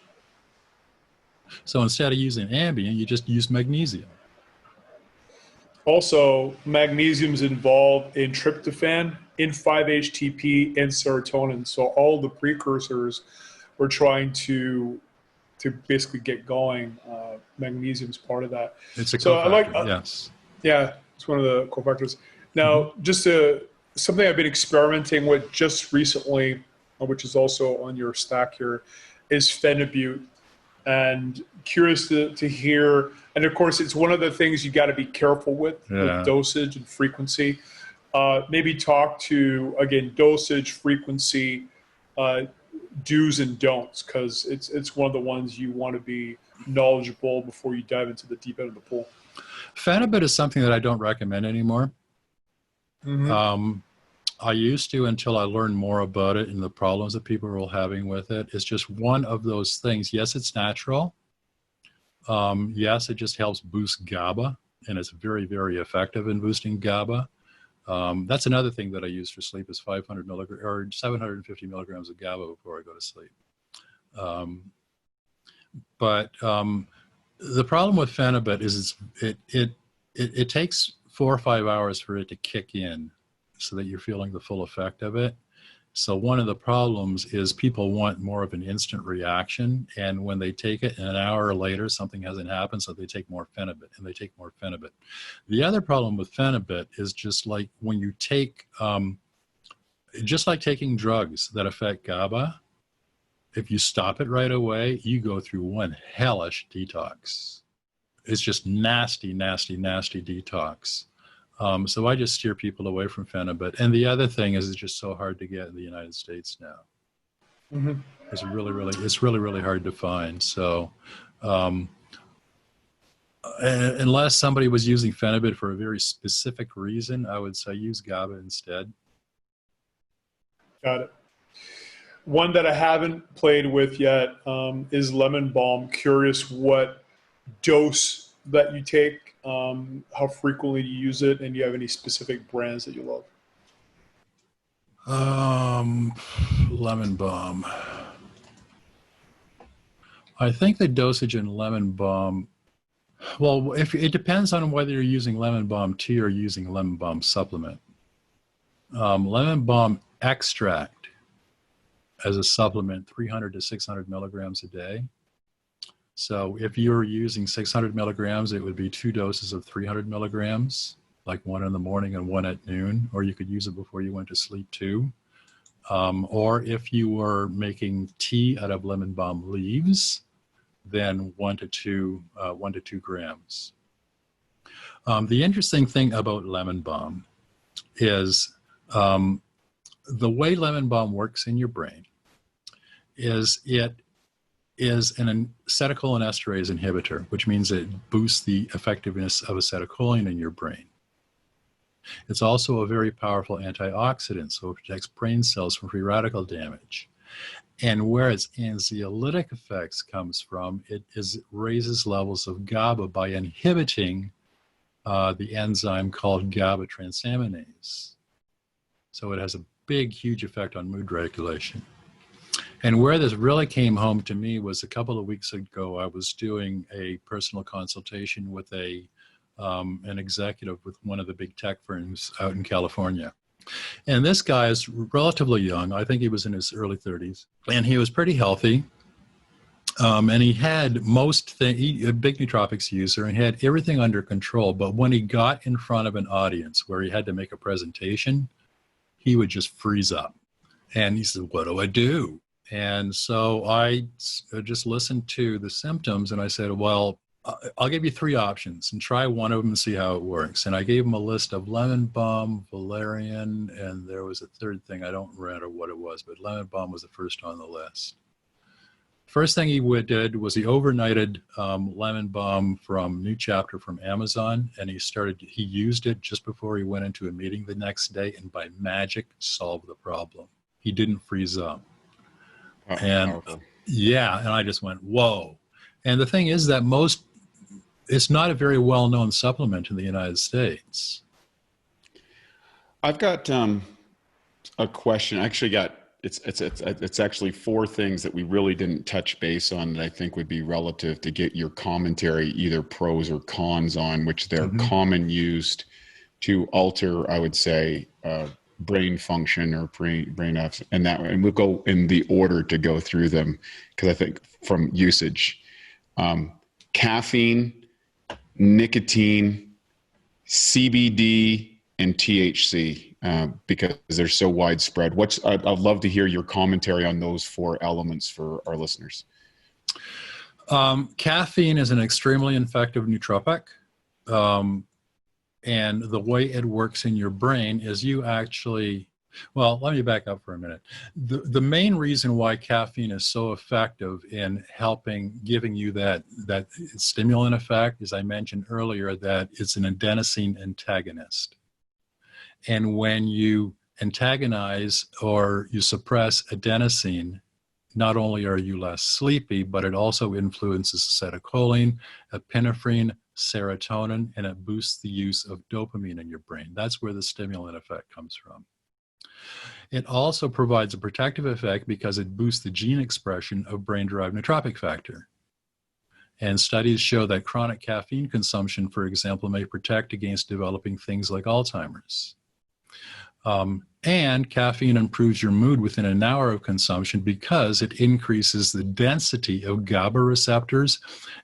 So instead of using Ambien, you just use magnesium. Also, magnesium is involved in tryptophan, in 5-HTP, and serotonin. So all the precursors we're trying to basically get going. Magnesium is part of that. It's a cofactor, yes. Yeah, it's one of the cofactors. Now, just something I've been experimenting with just recently, which is also on your stack here, is phenibut. And curious to hear, and of course, it's one of the things you got to be careful with dosage and frequency. Maybe talk to, again, dosage, frequency, do's and don'ts, because it's one of the ones you want to be knowledgeable before you dive into the deep end of the pool? Phenibut is something that I don't recommend anymore. I used to until I learned more about it and the problems that people were having with it. It's just one of those things. Yes, it's natural. Yes, it just helps boost GABA, and it's very, very effective in boosting GABA. That's another thing that I use for sleep is 500 milligrams or 750 milligrams of GABA before I go to sleep. But the problem with Phenibut is it takes 4 or 5 hours for it to kick in so that you're feeling the full effect of it. So one of the problems is people want more of an instant reaction, and when they take it an hour later, something hasn't happened, so they take more Phenibut, and they take more Phenibut. The other problem with Phenibut is just like when you take, just like taking drugs that affect GABA, if you stop it right away, you go through one hellish detox. It's just nasty, nasty, nasty detox. So I just steer people away from Phenibut. And the other thing is it's just so hard to get in the United States now. It's really hard to find. So unless somebody was using Phenibut for a very specific reason, I would say use GABA instead. Got it. One that I haven't played with yet is lemon balm. Curious what dose that you take, how frequently you use it, and do you have any specific brands that you love? Lemon balm. I think the dosage in lemon balm, well, if it depends on whether you're using lemon balm tea or using lemon balm supplement. Lemon balm extract as a supplement, 300 to 600 milligrams a day. So if you're using 600 milligrams, it would be 2 doses of 300 milligrams, like one in the morning and one at noon, or you could use it before you went to sleep too. Or if you were making tea out of lemon balm leaves, then 1 to 2 grams. The interesting thing about lemon balm is the way lemon balm works in your brain is it is an acetylcholinesterase inhibitor, which means it boosts the effectiveness of acetylcholine in your brain. It's also a very powerful antioxidant, so it protects brain cells from free radical damage. And where its anxiolytic effects comes from, it raises levels of GABA by inhibiting the enzyme called GABA transaminase. So it has a big, huge effect on mood regulation. And where this really came home to me was a couple of weeks ago, I was doing a personal consultation with an executive with one of the big tech firms out in California. And this guy is relatively young. I think he was in his early 30s. And he was pretty healthy. And he had a big nootropics user, and he had everything under control. But when he got in front of an audience where he had to make a presentation, he would just freeze up. And he said, "What do I do?" And so I just listened to the symptoms, and I said, well, I'll give you 3 options and try one of them and see how it works. And I gave him a list of lemon balm, valerian, and there was a third thing. I don't remember what it was, but lemon balm was the first on the list. First thing he did was he overnighted lemon balm from New Chapter from Amazon, and he used it just before he went into a meeting the next day, and by magic solved the problem. He didn't freeze up. And yeah, and I just went, whoa. And the thing is that it's not a very well-known supplement in the United States. I've got a question. I actually it's actually 4 things that we really didn't touch base on that I think would be relative to get your commentary, either pros or cons on, which they're common used to alter, I would say, brain function or brain F, and we'll go in the order to go through them because I think from usage, caffeine, nicotine, CBD, and THC, because they're so widespread. I'd love to hear your commentary on those 4 elements for our listeners. Caffeine is an extremely effective nootropic. And the way it works in your brain is you actually Well, let me back up for a minute. The main reason why caffeine is so effective in giving you that stimulant effect, as I mentioned earlier, that it's an adenosine antagonist. And when you antagonize or you suppress adenosine, not only are you less sleepy, but it also influences acetylcholine, epinephrine, serotonin, and it boosts the use of dopamine in your brain. That's where the stimulant effect comes from. It also provides a protective effect because it boosts the gene expression of brain-derived nootropic factor. And studies show that chronic caffeine consumption, for example, may protect against developing things like Alzheimer's. And caffeine improves your mood within an hour of consumption because it increases the density of GABA receptors,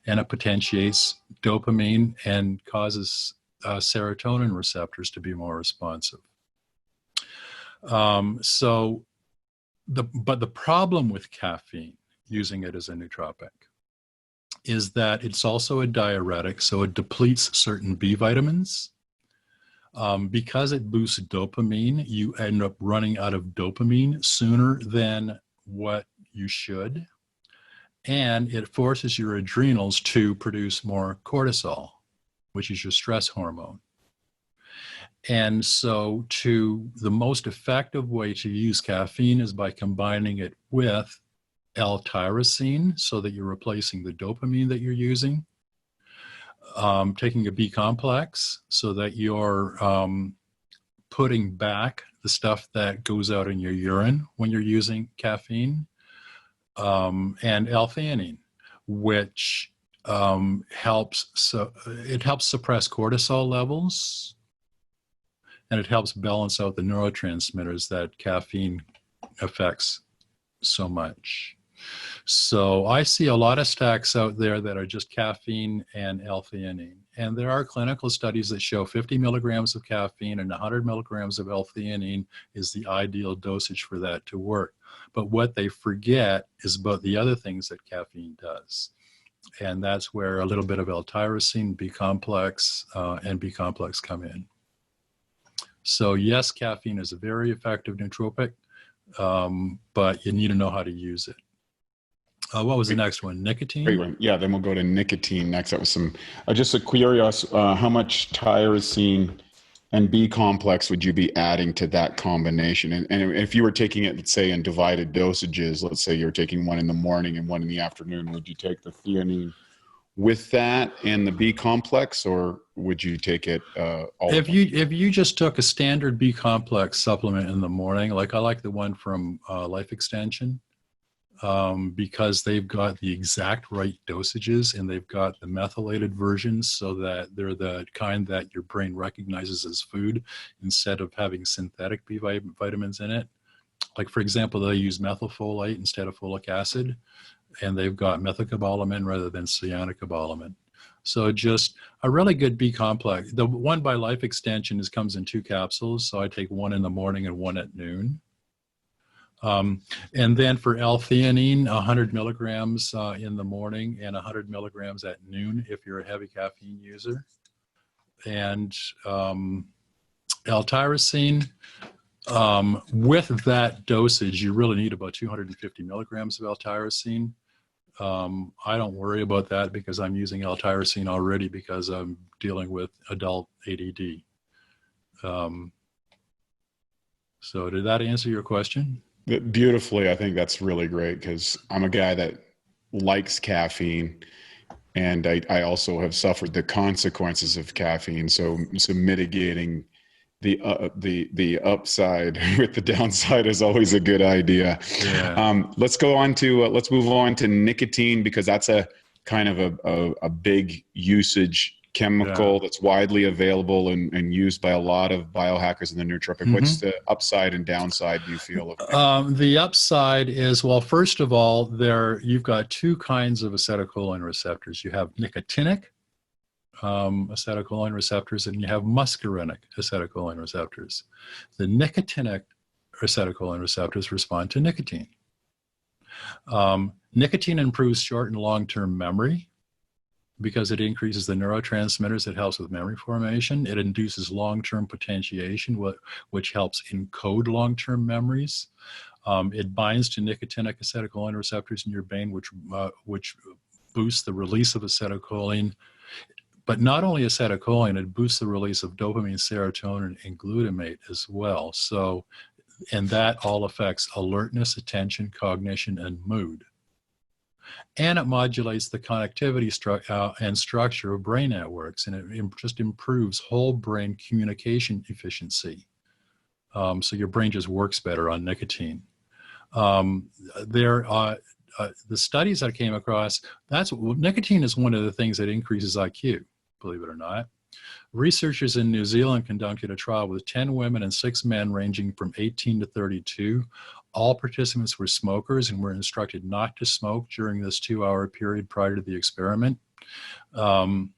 and it potentiates dopamine and causes serotonin receptors to be more responsive. But the problem with caffeine, using it as a nootropic, is that it's also a diuretic, so it depletes certain B vitamins. Because it boosts dopamine, you end up running out of dopamine sooner than what you should. And it forces your adrenals to produce more cortisol, which is your stress hormone. And so the most effective way to use caffeine is by combining it with L-tyrosine, so that you're replacing the dopamine that you're using. Taking a B complex, so that you're putting back the stuff that goes out in your urine when you're using caffeine, and L-theanine, which helps suppress cortisol levels, and it helps balance out the neurotransmitters that caffeine affects so much. So I see a lot of stacks out there that are just caffeine and L-theanine. And there are clinical studies that show 50 milligrams of caffeine and 100 milligrams of L-theanine is the ideal dosage for that to work. But what they forget is about the other things that caffeine does. And that's where a little bit of L-tyrosine, B complex, and B complex come in. So yes, caffeine is a very effective nootropic, but you need to know how to use it. What was the next one? Nicotine? Yeah, then we'll go to nicotine next. That was some, just a curious, how much tyrosine and B complex would you be adding to that combination? And if you were taking it, let's say, in divided dosages, let's say you're taking one in the morning and one in the afternoon, would you take the theanine with that and the B complex, or would you take it all? If you just took a standard B complex supplement in the morning, like I like the one from Life Extension, because they've got the exact right dosages and they've got the methylated versions, so that they're the kind that your brain recognizes as food instead of having synthetic B vitamins in it. Like, for example, they use methylfolate instead of folic acid, and they've got methylcobalamin rather than cyanocobalamin. So just a really good B complex. The one by Life Extension comes in 2 capsules, so I take one in the morning and one at noon. And then for L-theanine, 100 milligrams in the morning and 100 milligrams at noon if you're a heavy caffeine user. And L-tyrosine, with that dosage, you really need about 250 milligrams of L-tyrosine. I don't worry about that because I'm using L-tyrosine already because I'm dealing with adult ADD. So did that answer your question? Beautifully. I think that's really great because I'm a guy that likes caffeine, and I also have suffered the consequences of caffeine. So mitigating the upside with the downside is always a good idea. Yeah. Let's move on to nicotine, because that's a kind of a big usage chemical that's widely available and used by a lot of biohackers in the nootropic. Mm-hmm. What's the upside and downside, do you feel? The upside is, well, first of all, you've got 2 kinds of acetylcholine receptors. You have nicotinic acetylcholine receptors, and you have muscarinic acetylcholine receptors. The nicotinic acetylcholine receptors respond to nicotine. Nicotine improves short and long-term memory. because it increases the neurotransmitters that helps with memory formation. It induces long-term potentiation, which helps encode long-term memories. It binds to nicotinic acetylcholine receptors in your brain, which boosts the release of acetylcholine. But not only acetylcholine, it boosts the release of dopamine, serotonin, and glutamate as well. So, and that all affects alertness, attention, cognition, and mood. And it modulates the connectivity and structure of brain networks, and it just improves whole brain communication efficiency. So your brain just works better on nicotine. The studies I came across, nicotine is one of the things that increases IQ, believe it or not. Researchers in New Zealand conducted a trial with 10 women and 6 men ranging from 18 to 32. All participants were smokers and were instructed not to smoke during this 2-hour period prior to the experiment. They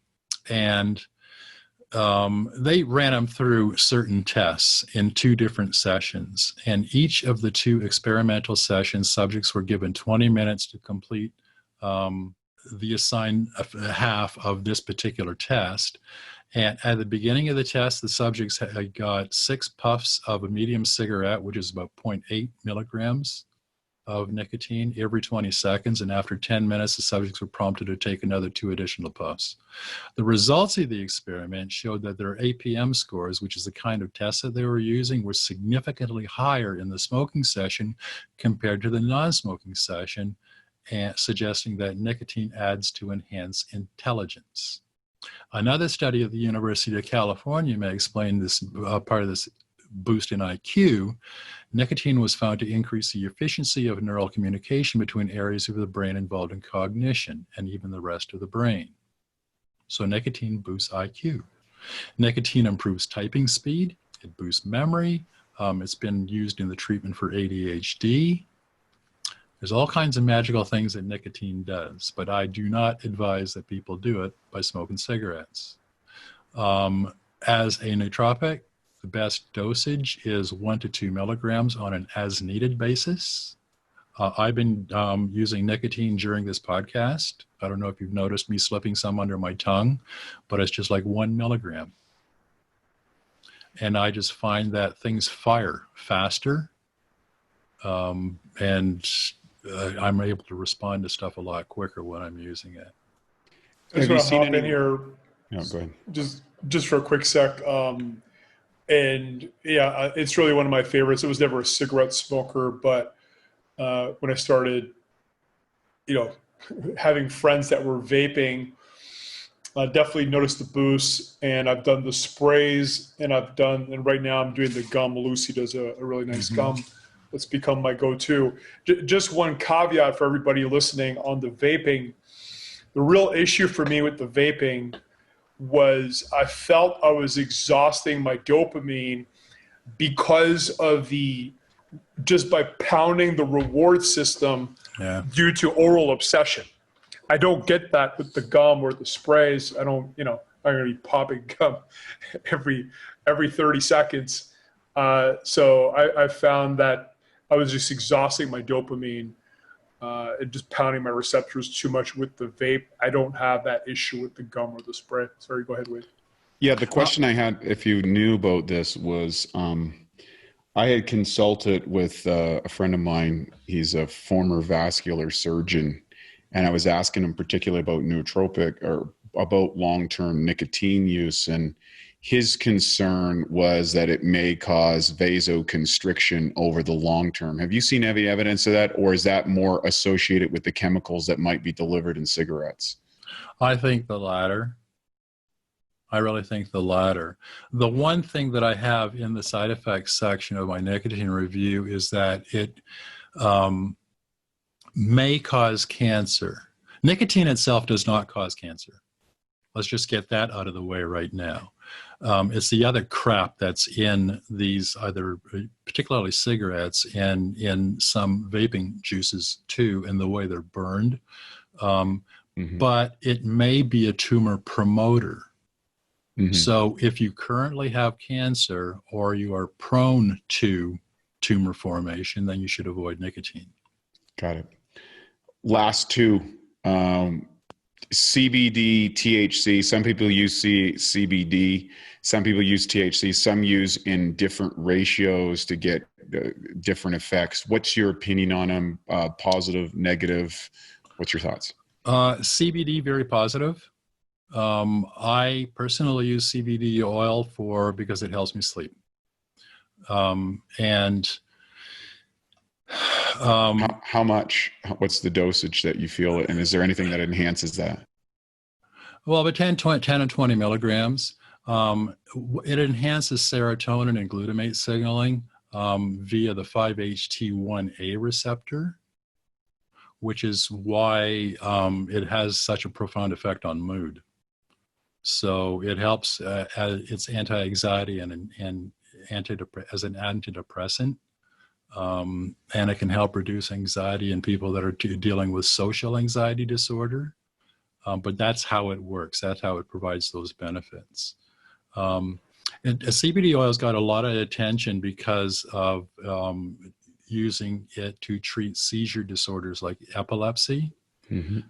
ran them through certain tests in 2 different sessions. And each of the 2 experimental sessions, subjects were given 20 minutes to complete the assigned half of this particular test. And at the beginning of the test, the subjects had got 6 puffs of a medium cigarette, which is about 0.8 milligrams of nicotine every 20 seconds. And after 10 minutes, the subjects were prompted to take another 2 additional puffs. The results of the experiment showed that their APM scores, which is the kind of test that they were using, were significantly higher in the smoking session compared to the non-smoking session, and suggesting that nicotine adds to enhance intelligence. Another study at the University of California may explain this part of this boost in IQ. Nicotine was found to increase the efficiency of neural communication between areas of the brain involved in cognition and even the rest of the brain. So nicotine boosts IQ. Nicotine improves typing speed. It boosts memory. It's been used in the treatment for ADHD. There's all kinds of magical things that nicotine does, but I do not advise that people do it by smoking cigarettes. As a nootropic, the best dosage is 1 to 2 milligrams on an as-needed basis. I've been using nicotine during this podcast. I don't know if you've noticed me slipping some under my tongue, but it's just like 1 milligram. And I just find that things fire faster, and I'm able to respond to stuff a lot quicker when I'm using it. I just want to hop in here. No, go ahead. Just for a quick sec. And yeah, it's really one of my favorites. I was never a cigarette smoker, but when I started, having friends that were vaping, I definitely noticed the boost. And I've done the sprays, and right now I'm doing the gum. Lucy does a really nice gum. It's become my go-to. Just one caveat for everybody listening on the vaping. The real issue for me with the vaping was I felt I was exhausting my dopamine because of just by pounding the reward system due to oral obsession. I don't get that with the gum or the sprays. I'm going to be popping gum every 30 seconds. So I found that I was just exhausting my dopamine and just pounding my receptors too much with the vape. I don't have that issue with the gum or the spray. Sorry, go ahead, Wade. Yeah, the question I had, if you knew about this, was I had consulted with a friend of mine. He's a former vascular surgeon, and I was asking him particularly about nootropic or about long-term nicotine use, and his concern was that it may cause vasoconstriction over the long term. Have you seen any evidence of that, or is that more associated with the chemicals that might be delivered in cigarettes? I think the latter. I really think the latter. The one thing that I have in the side effects section of my nicotine review is that it may cause cancer. Nicotine itself does not cause cancer. Let's just get that out of the way right now. It's the other crap that's in these, either particularly cigarettes and in some vaping juices too, and the way they're burned. But it may be a tumor promoter. So if you currently have cancer or you are prone to tumor formation, then you should avoid nicotine. Got it. Last two. CBD, THC. Some people use CBD. Some people use THC. Some use in different ratios to get different effects. What's your opinion on them? Positive, negative? What's your thoughts? CBD, very positive. I personally use CBD oil because it helps me sleep. How much? What's the dosage that you feel? And is there anything that enhances that? Well, but 10 and 20 milligrams. It enhances serotonin and glutamate signaling via the 5-HT1A receptor, which is why it has such a profound effect on mood. So it helps it's anti-anxiety and as an antidepressant. And it can help reduce anxiety in people that are dealing with social anxiety disorder. But that's how it works. That's how it provides those benefits. And CBD oil's got a lot of attention because of using it to treat seizure disorders like epilepsy. Mm-hmm.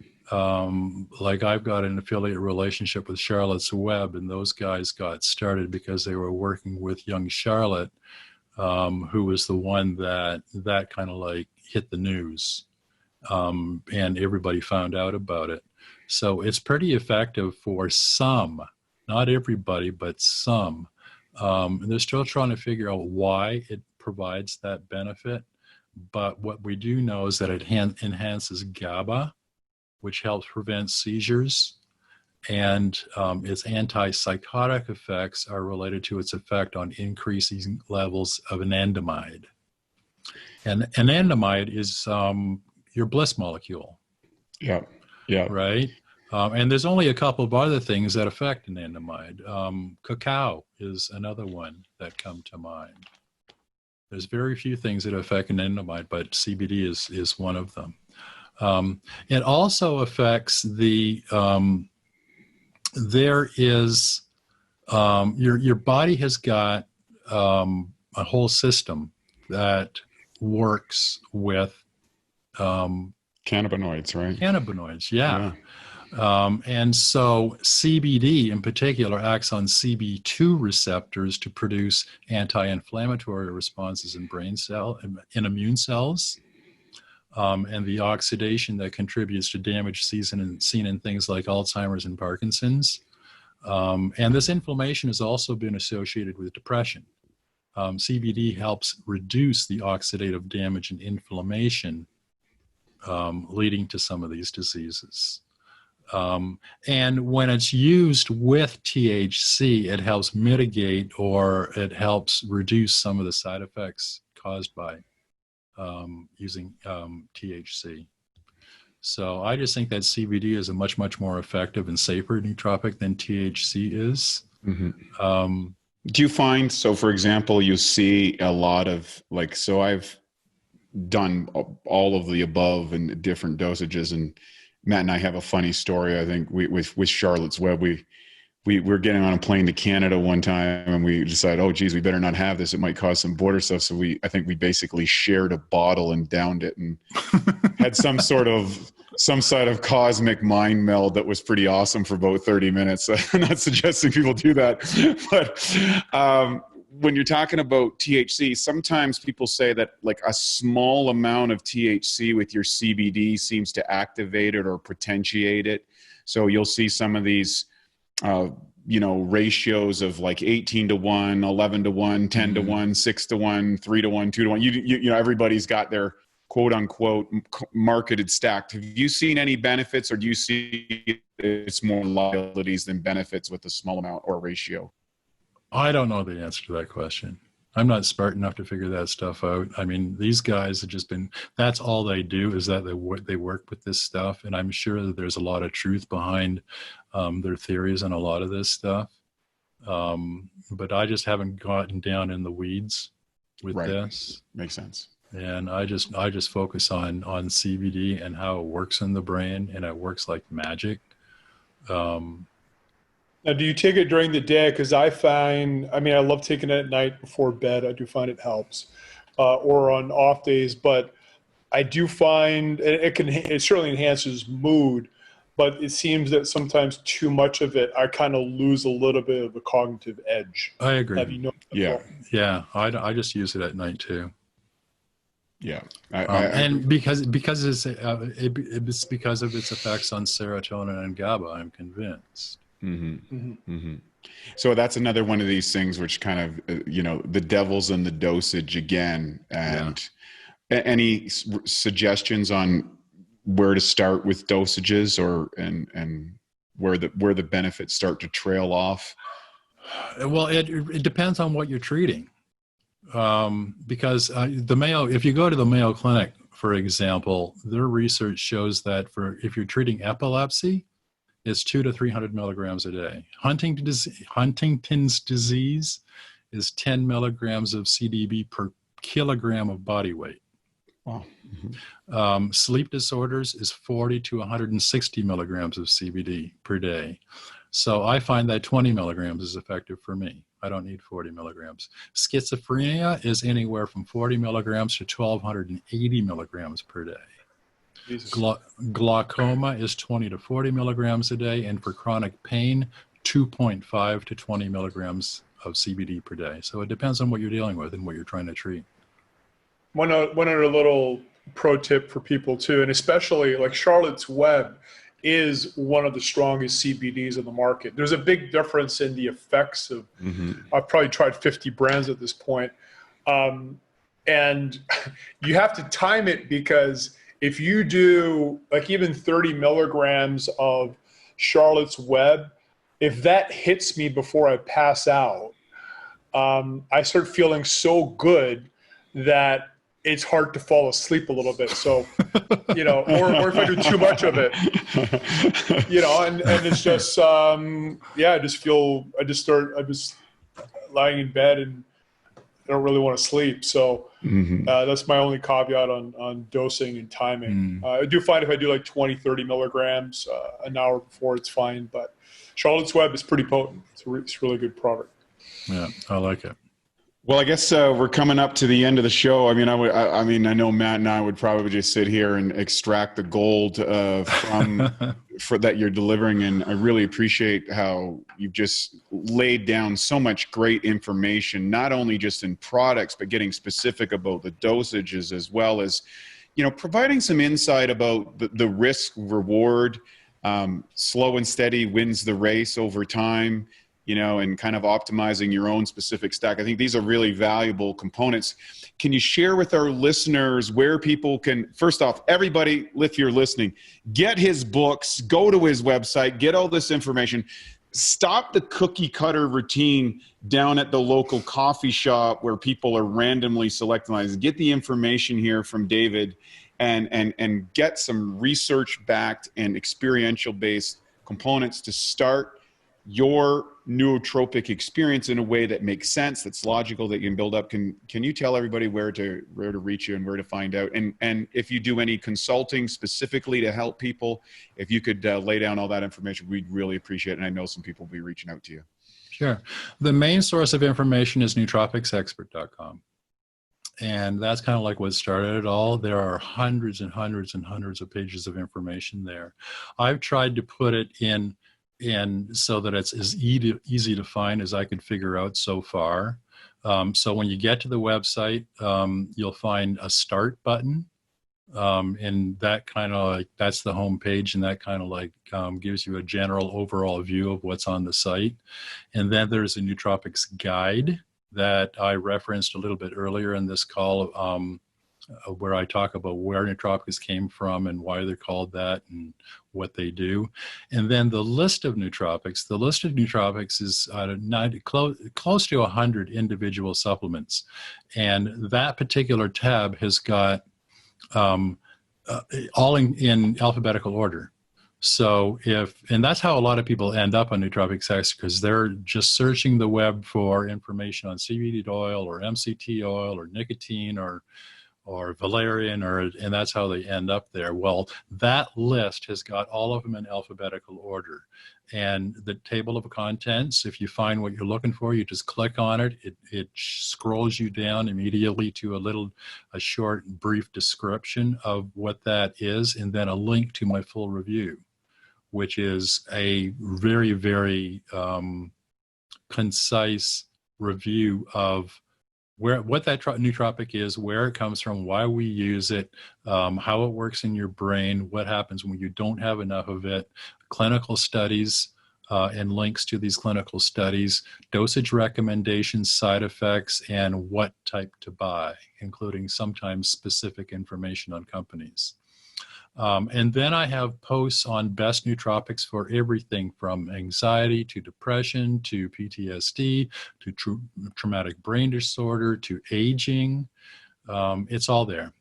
Like I've got an affiliate relationship with Charlotte's Web, and those guys got started because they were working with young Charlotte, who was the one that kind of like hit the news, and everybody found out about it. So it's pretty effective for some, not everybody, but some. And they're still trying to figure out why it provides that benefit. But what we do know is that it enhances GABA, which helps prevent seizures. And its antipsychotic effects are related to its effect on increasing levels of anandamide. And anandamide is your bliss molecule. Yeah. Yeah. Right? And there's only a couple of other things that affect anandamide. Cacao is another one that come to mind. There's very few things that affect anandamide, but CBD is one of them. It also affects the there is your body has got a whole system that works with cannabinoids, right? Cannabinoids, yeah. And so CBD in particular acts on CB2 receptors to produce anti-inflammatory responses in in immune cells. And the oxidation that contributes to damage seen in things like Alzheimer's and Parkinson's. And this inflammation has also been associated with depression. CBD helps reduce the oxidative damage and inflammation leading to some of these diseases. And when it's used with THC, it helps mitigate or it helps reduce some of the side effects caused by using THC. So I just think that CBD is a much, much more effective and safer nootropic than THC is. Mm-hmm. Do you find, so for example, you see a lot of so I've done all of the above in different dosages, and Matt and I have a funny story. I think with Charlotte's Web, we were getting on a plane to Canada one time, and we decided, oh geez, we better not have this. It might cause some border stuff. So I think we basically shared a bottle and downed it and had some sort of cosmic mind meld that was pretty awesome for about 30 minutes. I'm not suggesting people do that, but when you're talking about THC, sometimes people say that a small amount of THC with your CBD seems to activate it or potentiate it. So you'll see some of these ratios of 18 to 1, 11 to 1, 10 to 1, 6 to 1, 3 to 1, 2 to 1. You know, everybody's got their quote unquote marketed stack. Have you seen any benefits, or do you see it's more liabilities than benefits with a small amount or ratio? I don't know the answer to that question. I'm not smart enough to figure that stuff out. I mean, these guys have just been, that's all they do, is that they work with this stuff. And I'm sure that there's a lot of truth behind their theories on a lot of this stuff. But I just haven't gotten down in the weeds with this. Makes sense. And I just focus on CBD and how it works in the brain, and it works like magic. Now, do you take it during the day? Because I love taking it at night before bed. I do find it helps, or on off days. But I do find it certainly enhances mood. but it seems that sometimes too much of it, I kind of lose a little bit of the cognitive edge. I agree. Have you noticed that? Yeah. Yeah, I just use it at night too. Yeah. And because it's because of its effects on serotonin and GABA, I'm convinced. So that's another one of these things which kind of, the devil's in the dosage again. And any suggestions on where to start with dosages, and where the benefits start to trail off? Well, it depends on what you're treating. Because if you go to the Mayo Clinic, for example, their research shows that if you're treating epilepsy, it's 200 to 300 milligrams a day. Huntington's disease is 10 milligrams of CBD per kilogram of body weight. Wow. Sleep disorders is 40 to 160 milligrams of CBD per day. So I find that 20 milligrams is effective for me. I don't need 40 milligrams. Schizophrenia is anywhere from 40 milligrams to 1,280 milligrams per day. Glaucoma is 20 to 40 milligrams a day. And for chronic pain, 2.5 to 20 milligrams of CBD per day. So it depends on what you're dealing with and what you're trying to treat. One other little pro tip for people too, and especially like Charlotte's Web is one of the strongest CBDs in the market. There's a big difference in the effects of, I've probably tried 50 brands at this point. And you have to time it, because if you do like even 30 milligrams of Charlotte's Web, if that hits me before I pass out, I start feeling so good that it's hard to fall asleep a little bit. So, or if I do too much of it, and it's just, I just lying in bed and I don't really want to sleep. So that's my only caveat on dosing and timing. I do find if I do like 20, 30 milligrams an hour before, it's fine. But Charlotte's Web is pretty potent. It's a really good product. Yeah, I like it. Well, I guess we're coming up to the end of the show. I mean, I know Matt and I would probably just sit here and extract the gold for that you're delivering, and I really appreciate how you've just laid down so much great information, not only just in products, but getting specific about the dosages, as well as, providing some insight about the risk reward. Slow and steady wins the race over time. And kind of optimizing your own specific stack. I think these are really valuable components. Can you share with our listeners where people can, first off, everybody, if you're listening, get his books, go to his website, get all this information, stop the cookie cutter routine down at the local coffee shop where people are randomly selecting lines. Get the information here from David and get some research-backed and experiential-based components to start your nootropic experience in a way that makes sense, that's logical, that you can build up. Can you tell everybody where to reach you and where to find out? And if you do any consulting specifically to help people, if you could lay down all that information, we'd really appreciate it. And I know some people will be reaching out to you. Sure. The main source of information is nootropicsexpert.com. And that's kind of like what started it all. There are hundreds and hundreds and hundreds of pages of information there. I've tried to put it in so that it's as easy to find as I could figure out so far. So when you get to the website, you'll find a start button. And that kind of that's the home page, and that kind of gives you a general overall view of what's on the site. And then there's a nootropics guide that I referenced a little bit earlier in this call, where I talk about where nootropics came from and why they're called that and what they do. And then the list of nootropics is close to 100 individual supplements. And that particular tab has got all in alphabetical order. So and that's how a lot of people end up on Nootropics Expert, because they're just searching the web for information on CBD oil or MCT oil or nicotine or valerian, and that's how they end up there. Well, that list has got all of them in alphabetical order. And the table of contents, if you find what you're looking for, you just click on it. It scrolls you down immediately to a short, brief description of what that is, and then a link to my full review. which is a very, very concise review of what that nootropic is, where it comes from, why we use it, how it works in your brain, what happens when you don't have enough of it, clinical studies and links to these clinical studies, dosage recommendations, side effects, and what type to buy, including sometimes specific information on companies. And then I have posts on best nootropics for everything from anxiety to depression to PTSD to traumatic brain disorder to aging. It's all there.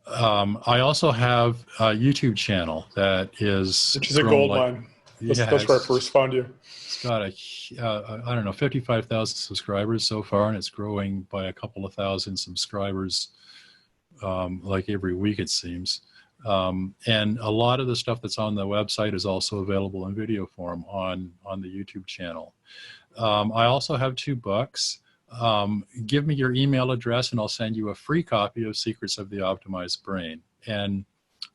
I also have a YouTube channel that is... Which is a gold mine. That's where I first found you. It's got I don't know, 55,000 subscribers so far, and it's growing by a couple of thousand subscribers like every week, it seems. And a lot of the stuff that's on the website is also available in video form on the YouTube channel. I also have 2 books. Give me your email address and I'll send you a free copy of Secrets of the Optimized Brain. And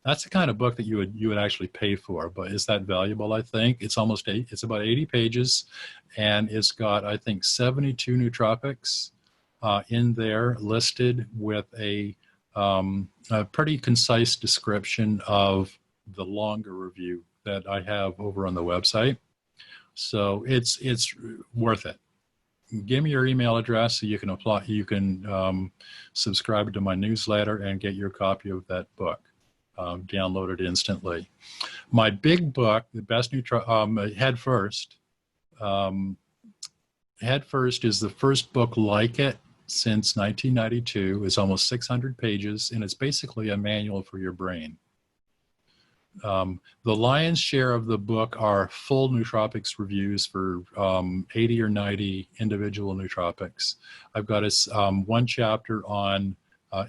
that's the kind of book that you would actually pay for, but is that valuable? I think it's it's about 80 pages, and it's got, I think, 72 nootropics in there listed with a pretty concise description of the longer review that I have over on the website. So it's worth it. Give me your email address so you can apply. You can subscribe to my newsletter and get your copy of that book. Download it instantly. My big book, the best Head First. Head First is the first book like it since 1992. It's almost 600 pages, and it's basically a manual for your brain. The lion's share of the book are full nootropics reviews for 80 or 90 individual nootropics. I've got one chapter on,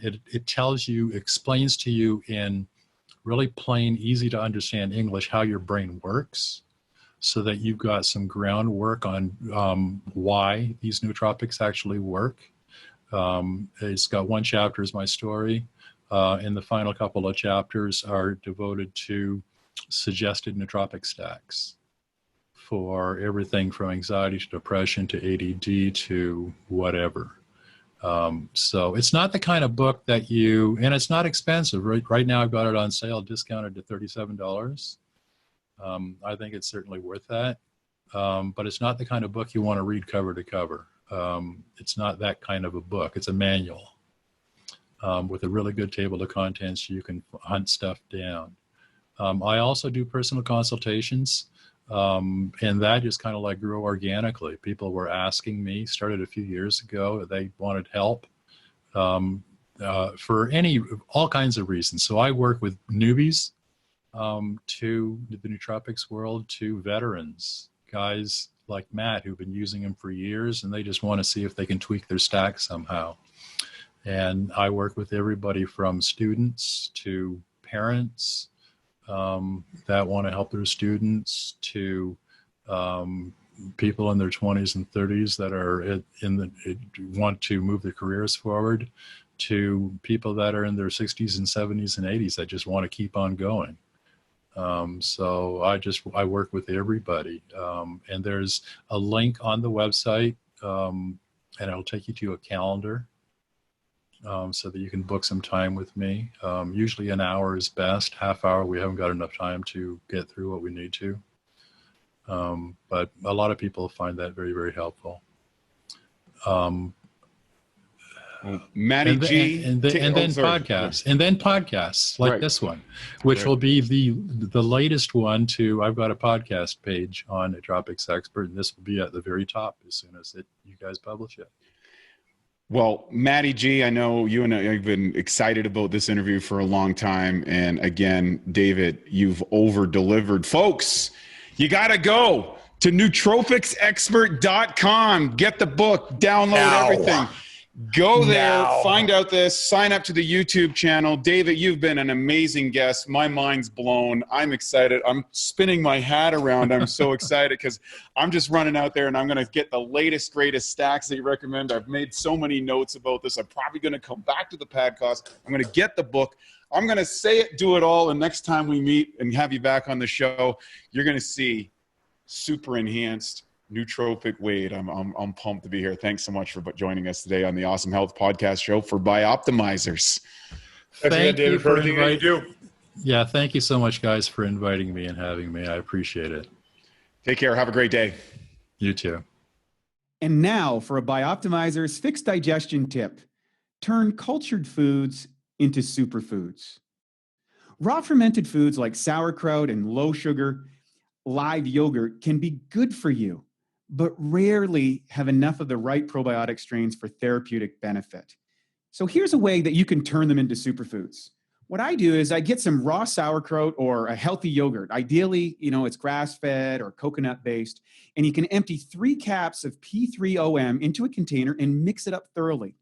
it tells you, explains to you in really plain, easy to understand English how your brain works, so that you've got some groundwork on why these nootropics actually work. It's got one chapter is my story, and the final couple of chapters are devoted to suggested nootropic stacks for everything from anxiety to depression to ADD to whatever. So it's not the kind of book that and it's not expensive. Right now I've got it on sale, discounted to $37. I think it's certainly worth that. But it's not the kind of book you want to read cover to cover. It's not that kind of a book. It's a manual with a really good table of contents. You can hunt stuff down. I also do personal consultations, and that just kind of like grew organically. People were asking me, started a few years ago, they wanted help for all kinds of reasons. So I work with newbies to the nootropics world, to veterans, guys like Matt who've been using them for years, and they just want to see if they can tweak their stack somehow. And I work with everybody from students to parents that want to help their students, to people in their 20s and 30s that are want to move their careers forward, to people that are in their 60s and 70s and 80s that just want to keep on going. So I work with everybody, and there's a link on the website, and it'll take you to a calendar, so that you can book some time with me. Usually an hour is best. Half hour, we haven't got enough time to get through what we need to. But a lot of people find that very, very helpful. Matty G, and then podcasts like this one, which will be the latest one to. I've got a podcast page on Nootropics Expert, and this will be at the very top as soon as you guys publish it. Well, Matty G, I know you and I have been excited about this interview for a long time, and again, David, you've over-delivered. Folks, you got to go to nootropicsexpert.com. Get the book, download everything. Go there, find out this, sign up to the YouTube channel. David, you've been an amazing guest. My mind's blown. I'm excited. I'm spinning my hat around. I'm so excited because I'm just running out there and I'm going to get the latest, greatest stacks that you recommend. I've made so many notes about this. I'm probably going to come back to the podcast. I'm going to get the book. I'm going to say it, do it all. And next time we meet and have you back on the show, you're going to see super enhanced nootropic Wade. I'm pumped to be here. Thanks so much for joining us today on the Awesome Health Podcast show for Bioptimizers. Thank you for inviting me. Yeah, thank you so much, guys, for inviting me and having me. I appreciate it. Take care. Have a great day. You too. And now for a Bioptimizers fixed digestion tip. Turn cultured foods into superfoods. Raw fermented foods like sauerkraut and low sugar live yogurt can be good for you, but rarely have enough of the right probiotic strains for therapeutic benefit. So here's a way that you can turn them into superfoods. What I do is I get some raw sauerkraut or a healthy yogurt. Ideally, it's grass-fed or coconut-based, and you can empty 3 caps of P3OM into a container and mix it up thoroughly.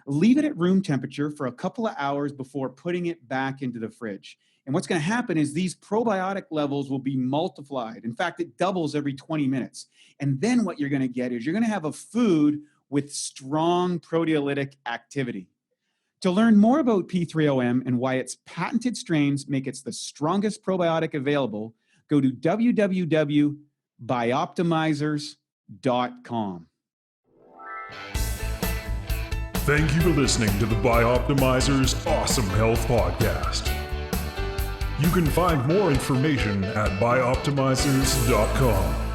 Leave it at room temperature for a couple of hours before putting it back into the fridge. And what's going to happen is these probiotic levels will be multiplied. In fact, it doubles every 20 minutes. And then what you're going to get is you're going to have a food with strong proteolytic activity. To learn more about P3OM and why its patented strains make it the strongest probiotic available, go to www.bioptimizers.com. Thank you for listening to the Bioptimizers Awesome Health Podcast. You can find more information at bioptimizers.com.